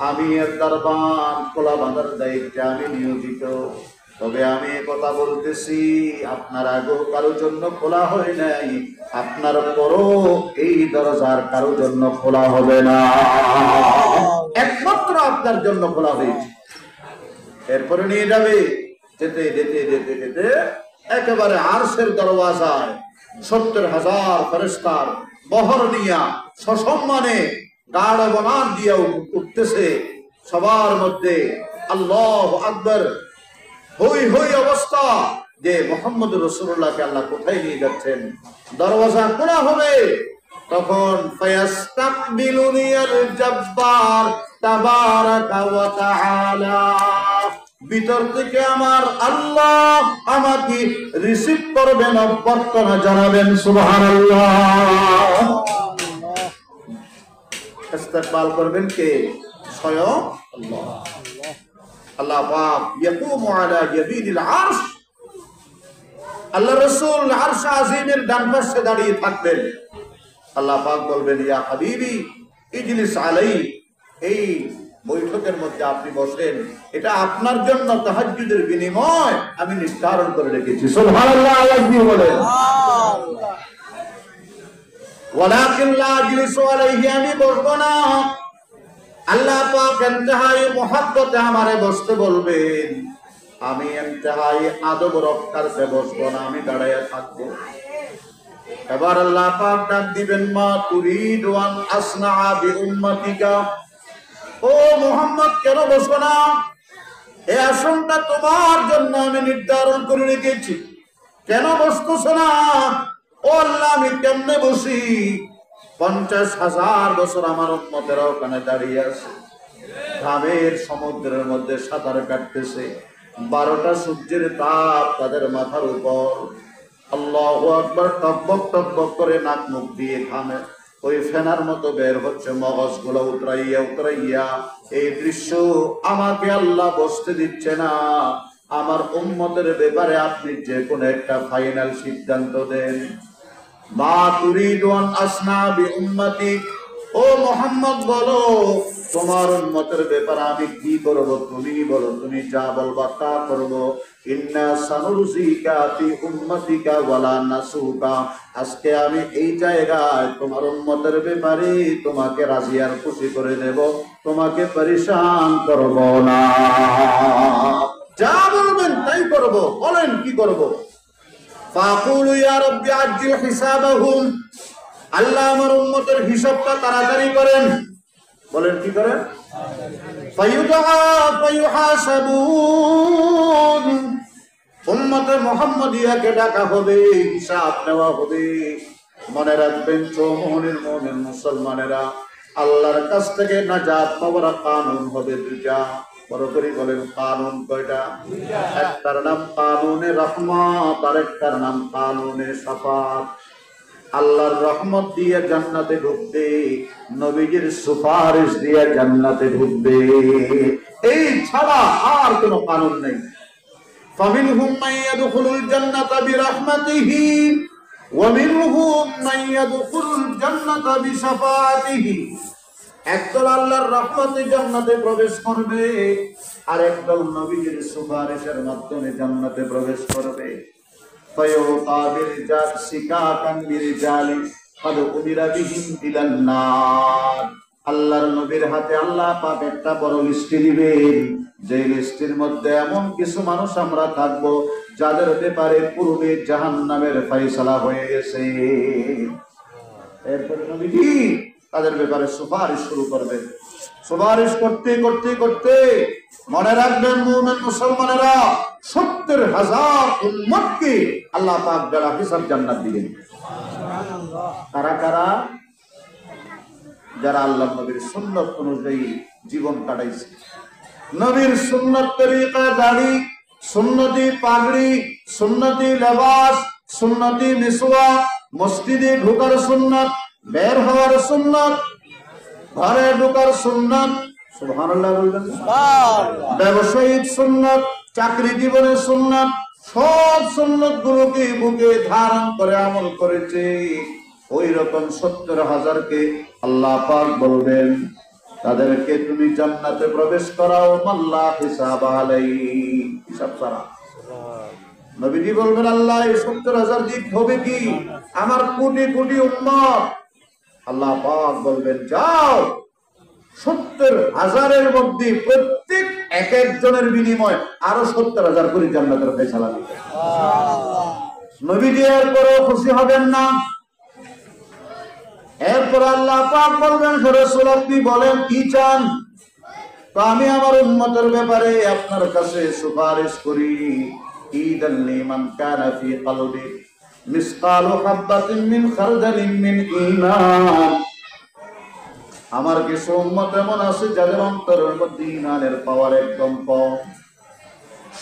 আমি এর দরবার খোলা বাঁধার দায়িত্বে আমি নিয়োজিত। তবে আমি কথা বলতেছি, আপনার আগেও কারোর জন্য খোলা হয় নাই, আপনার পরও এই দরজার কারোর জন্য খোলা হবে না, একমাত্র আপনার জন্য খোলা হয়েছে। এরপরে নিয়ে যাবে, যেতে যেতে যেতে যেতে একেবারে আরশের দরওয়াজায় ৭০,০০০ ফেরেশতার বহর নিয়া সসম্মানে গাঢ় বনার দিয়া উঠতেছে। সবার মধ্যে আল্লাহু আকবার, হই হই অবস্থা যে মুহাম্মদ রাসূলুল্লাহকে আল্লাহ কোথায় নিয়ে যাচ্ছেন। দরওয়াজা খোলা হবে, তখন ফায়াস্তাকবিলুনি আল জাব্বার তাবারাকা ওয়া তাআলা, ভিতর থেকে আমার আল্লাহ আমাকে রিসিভ করবেন, অভ্যর্থনা জানাবেন। সুবহানাল্লাহ। ইস্তেকবাল করবেন কে? স্বয়ং আল্লাহ। আল্লাহ পাক ইয়াকুমু আলা ইয়ামিনিল আরশ, আল্লাহ রাসূল আরশ আজিমের ডান পাশে দাঁড়িয়ে থাকবেন। আল্লাহ পাক বলবেন, ইয়া হাবিবি ইজলিস আলাই, এই বৈঠকের মধ্যে আপনি বসেন, এটা আপনার জন্য তাহাজ্জুদের বিনিময় আমি নির্ধারণ করে রেখেছি। সুবহানাল্লাহ। আল্লাহ বলেন, ওয়ালাকিন লা আজলিসু আলাইহি, আমি বসবো না। আল্লাহ পাক ইন্তেহাই মুহাব্বতে আমারে বসতে বলবেন, আমি ইন্তেহাই আদব রক্ষার্থে বসবো না, আমি দাঁড়ায় থাকবো। এবার আল্লাহ পাক ডাক দিবেন, মা তুরিদু আন আসনা বি উম্মতিকা, ও মুহাম্মদ কেন বসবো না? এই আসনটা তোমার জন্য আমি নির্ধারণ করে রেখেছি, কেন বসতেছ না? ও আল্লাহ, আমি কেমনে বসি? 50,000 বছর আমার উম্মতেরা ওখানে দাঁড়িয়ে আছে, ঘামের সমুদ্রের মধ্যে সাঁতার কাটতেছে, 12টা সূর্যের তাপ তাদের মাথার উপর। আল্লাহু আকবার, টকবক টকবক করে নাক মুখ দিয়ে ঘামে ওই ফেনার মতো বের হচ্ছে, মগজগুলো উতরাইয়া উতরাইয়া। এই দৃশ্য আমাকে আল্লাহ বসতে দিচ্ছে না। আমার উম্মতের ব্যাপারে আপনি যে কোনো একটা ফাইনাল সিদ্ধান্ত দেন। মা তুরিদু আন আসনা বি উম্মতিক, ও মুহাম্মদ বলো তোমার উম্মতের ব্যাপারে আমি কি করব? তুমি বলো, তুমি যা বলবা তা করব। ইন্না সানুরজিকা ফি উম্মতিকা ওয়ালা নাসুকা, আজকে আমি এই জায়গায় তোমার উম্মতের ব্যাপারে তোমাকে রাজি আর খুশি করে দেব, তোমাকে পরেশান করব না। যা বলবেন তাই করব। বলেন কি করব? ফাকুলু ইয়া রাব্বি আজ্জিল হিসাবাহুম, আল্লাহ আমার উম্মতের হিসাবটা তাড়াতাড়ি করেন। বলেন কি করেন? ফায়ুদা ফায়ুহাসাবুন, উম্মতে মুহাম্মাদিয়াকে ডাকা হবে, হিসাব নেওয়া হবে। মনে রাখবেন চৌমুহনীর মুমিন মুসলমানেরা, আল্লাহর কাছ থেকে নাজাত পাওয়ার কানুন হবে দুইটা। বড় করে বলেন, কানুন কয়টা? একটার নাম কানুনে রহমত, আর একটার নাম কানুনে শাফাত। আল্লাহর রহমত দিয়ে জান্নাতে ঢুকবে, নবীজির সুপারিশ দিয়ে জান্নাতে ঢুকবে, এই ছাড়া আর কোনো কানুন নেই। ফামিনহুম মান ইয়াদখুলুল জান্নাতা বিরাহমাতিহি ওয়া মিনহুম মান ইয়াদখুলুল জান্নাতা বিশাফাতিহি। একদল আল্লাহর রহমতে জান্নাতে প্রবেশ করবে, আর একদল নবীজির সুপারিশের মাধ্যমে জান্নাতে প্রবেশ করবে। ফায়ুকাবিল জাত সিকাকান বিরিজালি قد أمر بهم إلى النار, আল্লাহর নবীর হাতে আল্লাহ পাক একটা বড় লিস্টি দিবেন, যে লিস্টির মধ্যে এমন কিছু মানুষ আমরা থাকবো যাদের ব্যাপারে পূর্বে জাহান্নামের ফয়সালা হয়ে গেছে। এরপর নবীজি তাদের ব্যাপারে সুপারিশ শুরু করবেন। সুপারিশ করতে করতে করতে মনে রাখবেন মুমিন মুসলমানেরা 70,000 উম্মতকে আল্লাহ পাক যারা হিসাব জান্নাত দিবেন। কারা কারা? যারা আল্লাহ নবীর সুন্নাত অনুযায়ী জীবন কাটাইছে, নবীর সুন্নাত তরিকা দাড়ি, সুন্নতি পাগড়ি, সুন্নতি লেবাস, সুন্নতি মিসওয়াক, মসজিদে ঢোকার সুন্নাত, বের হওয়ার সুন্নাত, ঘরে ঢোকার সুন্নাত, সুবহানাল্লাহ বলবেন, ব্যবসায়িক সুন্নাত, চাকরি জীবনের সুন্নাত, সব সুন্নাত গুলোকে বুকে ধারণ করে আমল করেছে। ওই রকম 70,000কে আল্লাহ পাক বলবেন তাদেরকে তুমি জান্নাতে প্রবেশ করাও মাল্লা হিসাব আলাইহি, হিসাব ছাড়া। নবীজি বলবেন আল্লাহ এই 70,000 দিক হবে কি? আমার কোটি কোটি উম্মত। আল্লাহ পাক বলবেন যাও 70,000-এর মধ্যে প্রত্যেক এক একজনের বিনিময় আরো 70,000 করে জান্নাতের ফয়সালা দিবেন। নবীজি এরপরও খুশি হবেন না। এরপর আল্লাহ পাক বলবেন রাসূল আপনি বলেন কি চান? তো আমি আমার উম্মতের ব্যাপারে আপনার কাছে সুপারিশ করি। ঈদান লিমান কানা ফি কলবি মিসকালু হাববাতিন মিন খারদালিন মিন ঈমান। আমার কিছু উম্মত এমন আছে যাদের অন্তরের মধ্যে ঈমানের পাওয়ার একদম কম,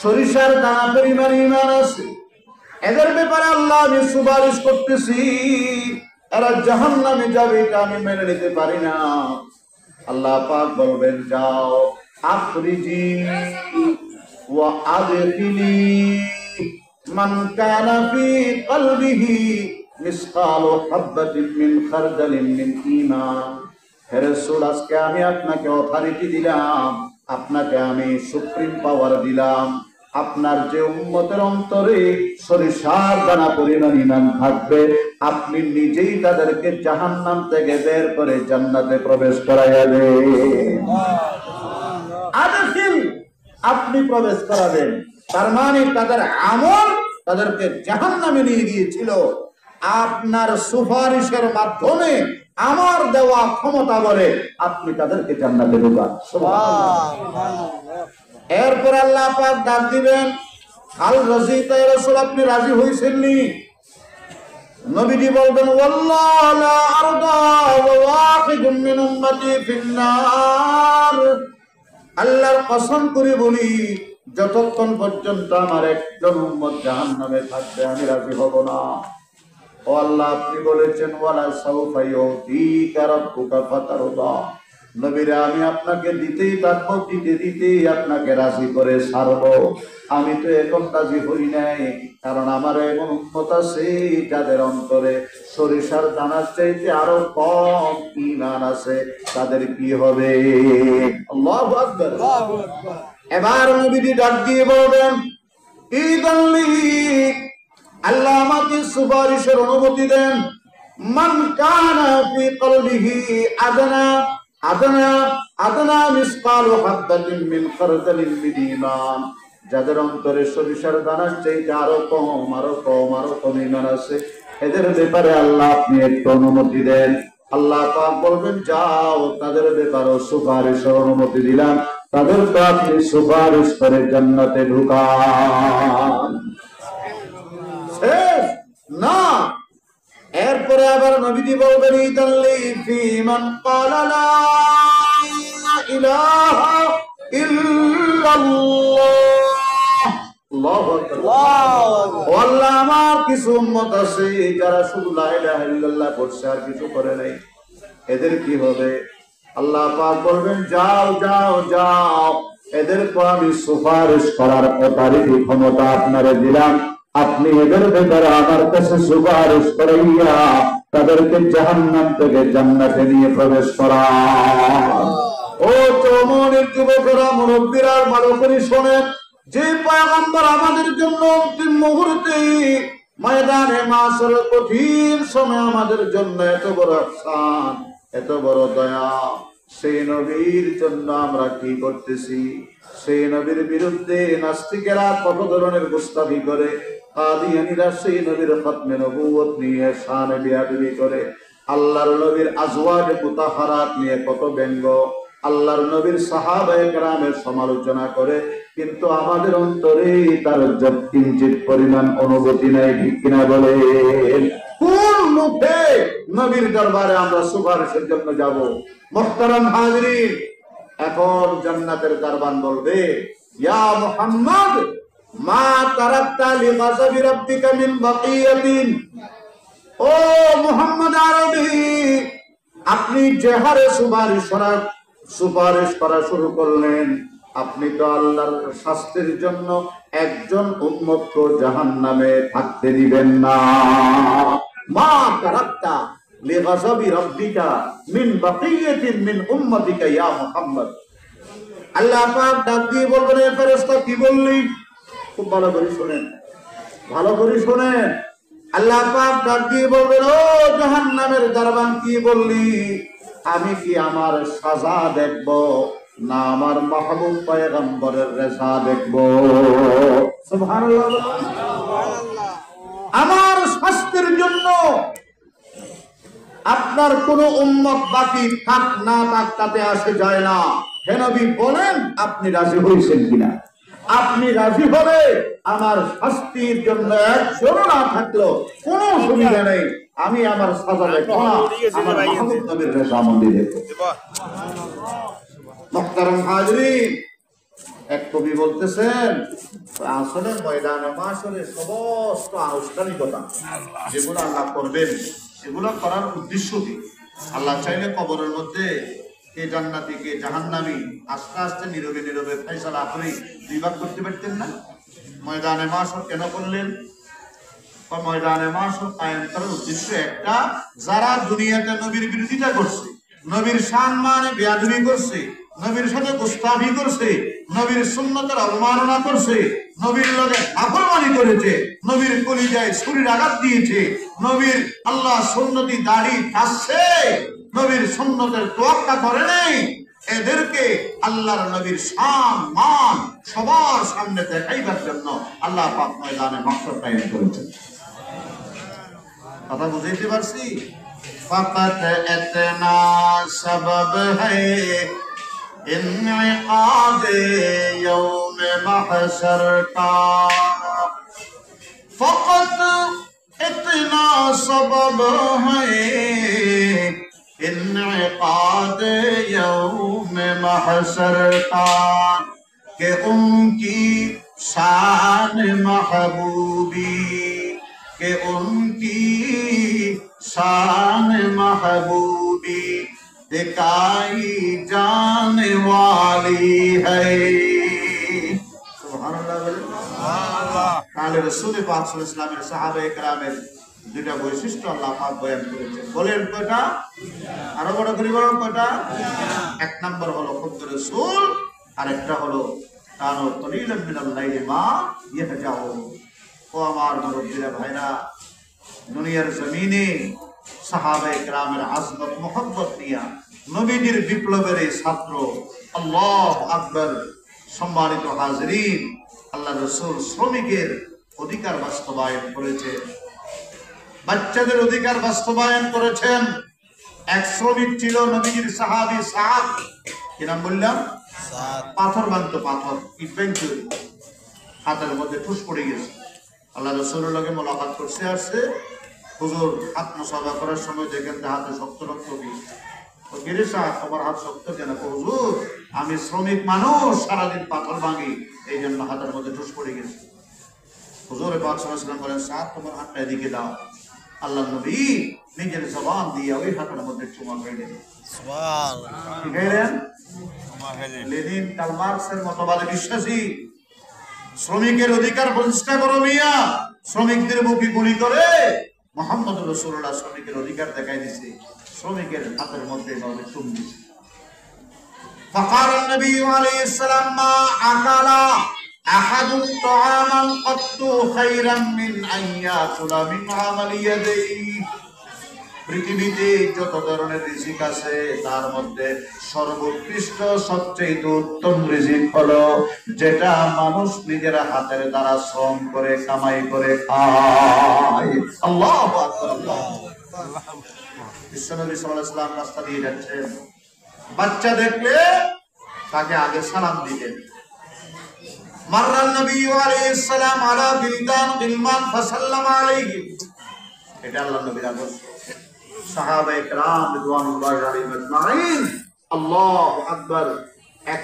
সরিষার দানা পরিমাণ ঈমান আছে। এদের ব্যাপারে আল্লাহ আমি সুপারিশ করতেছি, এরা জাহান্নামে যাবে, এটা আমি মেনে নিতে পারি না। আল্লাহ পাক বলবেন যাও আখরিজি ওয়া আদখিলি মান কানা ফি কলবিহি মিসকালু হাববাতিন মিন খারদালিন মিন ঈমান। হে রাসূল আজকে আমি আপনাকে অথরিটি দিলাম, আপনাকে আমি সুপ্রিম পাওয়ার দিলাম। আপনার যে উম্মতের অন্তরে সরিষার দানা পরিমাণ ঈমান থাকবে, আপনি নিজেই তাদেরকে জাহান্নাম থেকে বের করে জান্নাতে প্রবেশ করাইয়া দেন। আদখিল, আপনি প্রবেশ করাবেন। তার মানে তাদের আমল তাদেরকে জাহান্নামে নিয়ে গিয়েছিল, আপনার সুপারিশের মাধ্যমে আমার দেওয়া ক্ষমতা বলে আপনি তাদেরকে জান্নাতে ঢোকান। এরপর আল্লাহ পাক ডাক দিবেন হাল রাজিতা ইয়া রাসূল আপনি রাজি হইছেননি? নবীজি বলবেন ওয়াল্লাহ লা আরদা ওয়া ওয়াহিদুম মিন উম্মতি ফিন্নার। আল্লাহর কসম করে বলি যতক্ষণ পর্যন্ত আমার একজন উম্মত জাহান্নামে থাকবে আমি রাজি হব না। ও আল্লাহ আপনি বলেছেন ওয়ালা সাউফা ইউতিকা রাব্বুকা ফাতারদা। নবীরা আমি আপনাকে দিতেই থাকবো, দিতে দিতেই আপনাকে রাজি করে ছাড়বো। আমি তো এখন রাজি হই নাই, কারণ আমার এমন উম্মত আছে যাদের অন্তরে সরিষার দানার চাইতে আরো কম ঈমান আছে। তাদের কি হবে? আল্লাহু আকবার। এবার নবীজি ডাক দিয়ে বলবেন ঈদাল্লি, আল্লাহ আমাকে সুপারিশের অনুমতি দেন। মান কানা ফি কলবিহি আদনা আদনা আদনা মিসকালু হাববাতিন মিন খারদালিন মিন ঈমান। যাদের অন্তরে সরিষার দানার চাইতে আরো কম আরো কম আরো কম ঈমান আছে, এদের ব্যাপারে আল্লাহ আপনি একটু অনুমতি দেন। আল্লাহ পাক বলবেন যাও তাদের ব্যাপারে সুপারিশের অনুমতি দিলাম, তাদেরকে আপনি সুপারিশ করে জান্নাতে ঢুকান। না, এরপরে আবার নবীজি বলবেন ইদাল্লি ফি মান ক্বালা লা ইলাহা ইল্লাল্লাহ। আল্লাহু আকবার। আল্লাহ আমার কিছু উম্মত আছে যারা শুধু লা ইলাহা ইল্লাল্লাহ বলছে আর কিছু করে নাই, এদের কি হবে? আল্লাহ পাক বলবেন যাও যাও যাও, এদেরকে আমি সুপারিশ করার অথরিটি ক্ষমতা আপনারে দিলাম। আপনি এদের ব্যাপারে আমার কাছে সুপারিশ করাইয়া তাদেরকে জাহান্নাম থেকে জান্নাতে নিয়ে প্রবেশ করান। ও চৌমনের যুবকেরা, মুরব্বীরা, ভালো করে শোনেন, যে পয়গম্বর আমাদের জন্য অন্তিম মুহূর্তে ময়দানে মাশার কঠিন সময় আমাদের জন্য এত বড় ihsan, এত বড় দয়া, সেই নবীর জন্য আমরা কি করতেছি? সেই নবীর বিরুদ্ধে নাস্তিকেরা কত ধরনের গোস্তাখি করে, কাদিয়ানীরা সেই নবীর খতমে নবুয়ত নিয়ে শানে বিয়াদবি করে, আল্লাহর নবীর আজওয়াজ মুতাহহারাত নিয়ে কত ব্যঙ্গ, আল্লাহর নবীর সাহাবায়ে কেরামের সমালোচনা করে, কিন্তু আমাদের অন্তরে তার কিঞ্চিত পরিমাণ অনুভূতি নাই, ঠিক কিনা বলেন? কোন মুখে নবীর দরবারে আমরা সুপারিশের জন্য যাব? মুহতারাম হাজিরিন, এখন জান্নাতের দরবার বলবে, ইয়া মুহাম্মদ মা তারাকতা লিগাযাবি রাব্বিকা মিন বাকিয়াতিন। ও মুহাম্মদ আরবি, আপনি যে হারে সুপারিশ করা শুরু করলেন, আপনি তো আল্লাহর শাস্তির জন্য একজন উম্মতকে জাহান্নামে থাকতে দিবেন না। মা তারাকতা লিগাযাবি রাব্বিকা মিন বাকিয়াতিন মিন উম্মতিকা ইয়া মুহাম্মদ। আল্লাহ পাক ডাক দিয়ে বলবেন, এ ফেরেশতা কি বললি? খুব ভালো করে শুনেন, ভালো করে শুনেন। আল্লাহ পাক ডাক দিয়ে বলবেন, ও জাহান্নামের দারোয়ান কি বললি? আমি কি আমার সাজা দেখব না আমার মাহবুব পয়গম্বরের রেজা দেখব? সুবহানাল্লাহ। আমার শাস্তির জন্য আপনার কোন উম্মত বাকি থাক না থাক তাতে আসে যায় না। হে নবী বলেন, আপনি রাজি হয়েছেন কিনা? আপনি রাজি হলে আমার শাস্তির জন্য একজন না থাকলো কোনো সুবিধা নেই, আমি আমার সাজা দেখব না, আমার মাহবুব নবীর রেজামন্দি দেখব। মুহতারাম হাজিরিন, এক কবি বলতেছেন, আসলে ময়দানে মাশরে সমস্ত আনুষ্ঠানিকতা যেগুলো আল্লাহ করবেন, সেগুলো করার উদ্দেশ্য কি? আল্লাহ চাইলে কবরের মধ্যে কে জান্নাতি কে জাহান্নামী আস্তে আস্তে নীরবে নীরবে ফয়সালা করে দুই ভাগ করতে পারতেন না? ময়দানে মাশর কেন করলেন? ময়দানে মাশর কায়েম করার উদ্দেশ্য একটা, যারা দুনিয়াতে নবীর বিরোধিতা করছে, নবীর সম্মানে বেয়াদবি করছে, নবীর সাথে গোস্তাফি করছে, নবীর সুন্নতের অবমাননা করছে, নবীর লগে নাফরমানি করেছে, নবীর কলিজায় ছুরির আঘাত দিয়েছে, নবীর আল্লাহ সুন্নতি দাড়ি কাটছে, নবীর সুন্নতের তোয়াক্কা করে নেই, এদেরকে আল্লাহর নবীর শান মান সবার সামনে দেখাইবার জন্য আল্লাহ পাক ময়দানে মাহশর কায়েম করেছেন। কথা বুঝাইতে পারছি? ফাকাত ইতনা সবাব হ্যায় ইনইকাদ ইয়াউম মাহশর কা, ফাকাত ইতনা সবাব হ্যায় इन्इकाद यौम महशर का कि उनकी शान महबूबी, कि उनकी शान महबूबी दिखाई जाने वाली है। सुभानअल्लाह। काले रसूल पाक सल्लल्लाहु अलैहि वसल्लम साहाबाए केरामेर দুইটা বৈশিষ্ট্য আল্লাহ পাক বয়ান করেছেন। বলেন কয়টা? আরো বড় করে বলেন কয়টা? এক নাম্বার হলো খুদ রাসূল, আর একটা হলো কানু কলিলাম মিনাল লাইলি মা ইয়াহজাউন। ও আমার মুরব্বিরা ভাইরা, দুনিয়ার জমিনে সাহাবায়ে কেরামের আজমত মুহাব্বত নিয়া নবীজির বিপ্লবের এই ছাত্র, আল্লাহু আকবার। সম্মানিত হাজিরিন, আল্লাহ রাসূল শ্রমিকের অধিকার বাস্তবায়ন করেছে, বাচ্চাদের অধিকার বাস্তবায়ন করেছেন। এক শ্রমিক ছিল নবীজির সাহাবী সাদ, কি নাম বললাম? পাথর বানতো, পাথর ইট বানতো, হাতের মধ্যে ঠুস পড়ে গেছে। আল্লাহ রাসূলের লগে মোলাকাত করতে আসছে। হুজুর হাত মুসাফা করার সময় দেখেন হাতে শক্ত রক্ত দিয়েছে। ও গিরে সাহেব, তোমার হাত শক্ত কেন? হুজুর আমি শ্রমিক মানুষ, সারাদিন পাথর ভাঙি, এই জন্য হাতের মধ্যে ঠুস পড়ে গেছে। হুজুর পাক সাল্লাল্লাহু আলাইহি ওয়াসাল্লাম বলেন, সাদ তোমার হাতটা এদিকে দাও। আল্লাহ নবী নিজের জবান দিয়ে ওই হাতের মধ্যে চুমা খাইলেন। লেনিন কার্ল মার্কসের মতবাদে বিশ্বাসী। শ্রমিকের অধিকার প্রতিষ্ঠা করো মিয়া, শ্রমিকদের মুখে গুলি করে মুহাম্মদ রাসূলুল্লাহ শ্রমিকের অধিকার দেখাই দিছে, শ্রমিকের হাতের মধ্যে ভাবে চুম দিছে। فقال النبي عليه السلام ما أكل أحد طعاما قط خيرا من أن يأكل من عمل يديه। পৃথিবীতে যত ধরনের রিজিক আছে তার মধ্যে সর্বোৎকৃষ্ট সবচেয়ে উত্তম রিজিক হলো যেটা মানুষ নিজের হাতের দ্বারা শ্রম করে কামাই করে খায়। আল্লাহু আকবার। বিশ্বনবী সাল্লাল্লাহু আলাইহি ওয়াসাল্লাম রাস্তা দিয়ে যাচ্ছেন, বাচ্চা দেখলে তাকে আগে সালাম দিতেন। মাররান নবী আলাইহিস সালাম আলা বিলদান গিলমান ফাসাল্লামা আলাইহিম, এটা আল্লাহর নবীর আদর্শ। সাহাবায়ে কেরাম রিদওয়ানুল্লাহি আলাইহিম আজমাইন, আল্লাহু আকবার। এক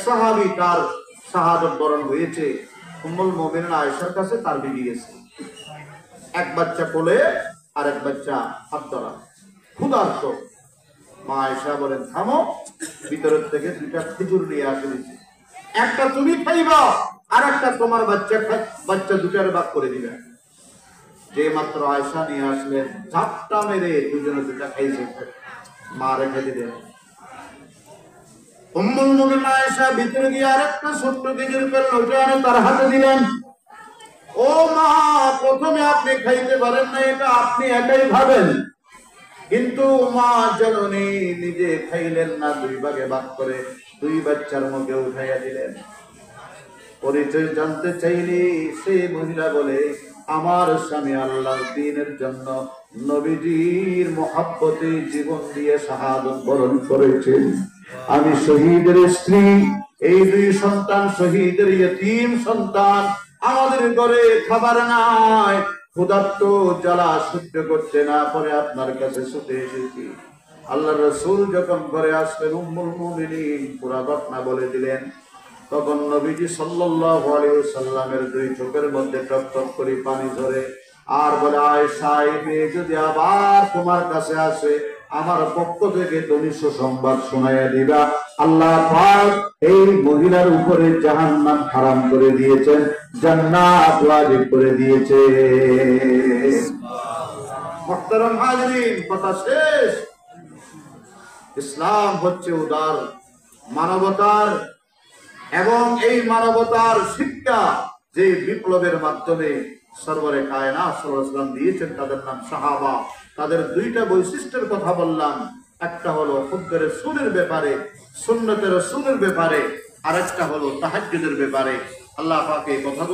সাহাবী তার শাহাদাত বরণ হয়েছে উম্মুল মুমিনিন আয়েশার কাছে, তার বিবি গেছে, এক বাচ্চা কোলে আর এক বাচ্চা হাত ধরা, ক্ষুধার্ত। মা আয়েশা বলেন থামো, ভিতরের থেকে দুইটা খেজুর নিয়ে আসে দিচ্ছে, একটা তুমি খাইবা আর একটা তোমার বাচ্চা দুটার ভাগ করে দিবে। যে মাত্র আয়েশা নিয়ে আসলেন, ঝাপটা মেরে দুজনে দুটা খাইছে, মা রেখে দিলেন। উম্মুল মুমিনিন আয়েশা ভিতরে গিয়ে আরেকটা ছোট্ট খেজুর পেলেন, ওটা এনে তার হাতে দিলেন। ও মা, প্রথমে আপনি খাইতে পারেন না, এটা আপনি একাই ভাবেন, কিন্তু মা জননী নিজে খাইলেন না, দুই ভাগে ভাগ করে দুই বাচ্চার মুখে উঠাইয়া দিলেন। পরিচয় জানতে চাইলে সেই মহিলা বলে, আমার স্বামী আল্লাহর দ্বীনের জন্য নবীজির মহব্বতে জীবন দিয়ে শাহাদাত বরণ করেছেন। আমি শহীদের স্ত্রী, এই দুই সন্তান শহীদের ইয়তীম সন্তান, আমাদের ঘরে খাবার নাই, ক্ষুধার্ত জ্বালা সহ্য করতে না পারে আপনার কাছে ছুটে এসেছি। আল্লাহর রাসূল যখন ঘরে আসলেন, উম্মুল মুমিনিন পুরা ঘটনা বলে দিলেন। তখন নবীজি সাল্লাল্লাহু আলাইহি ওয়াসাল্লামের দুই চোখের মধ্যে টপ টপ করে পানি ঝরে, আর বলে, আয়েশা, এই মেয়ে যদি আবার তোমার কাছে আসে, আমার পক্ষ থেকে তুমি সুসংবাদ শোনাইয়া দিবা, আল্লাহ পাক এই মহিলার উপরে জাহান্নাম হারাম করে দিয়েছেন, জান্নাত ওয়াজিব করে দিয়েছে। মুহতারাম হাজিরিন, কথা শেষ। ইসলাম হচ্ছে উদার মানবতার, এবং এই মানবতার শিক্ষা যে বিপ্লবের মাধ্যমে সরওয়ারে কায়নাত সাল্লাল্লাহু আলাইহি ওয়াসাল্লাম দিয়েছেন, তাদের নাম সাহাবা। তাদের দুইটা বৈশিষ্ট্যের কথা বললাম, একটা হলো হুব্বে রাসূলের ব্যাপারে, সুন্নতে রাসূলের ব্যাপারে, আর একটা হলো তাহাজ্জুদের ব্যাপারে। আল্লাহ পাক এই কথাগুলো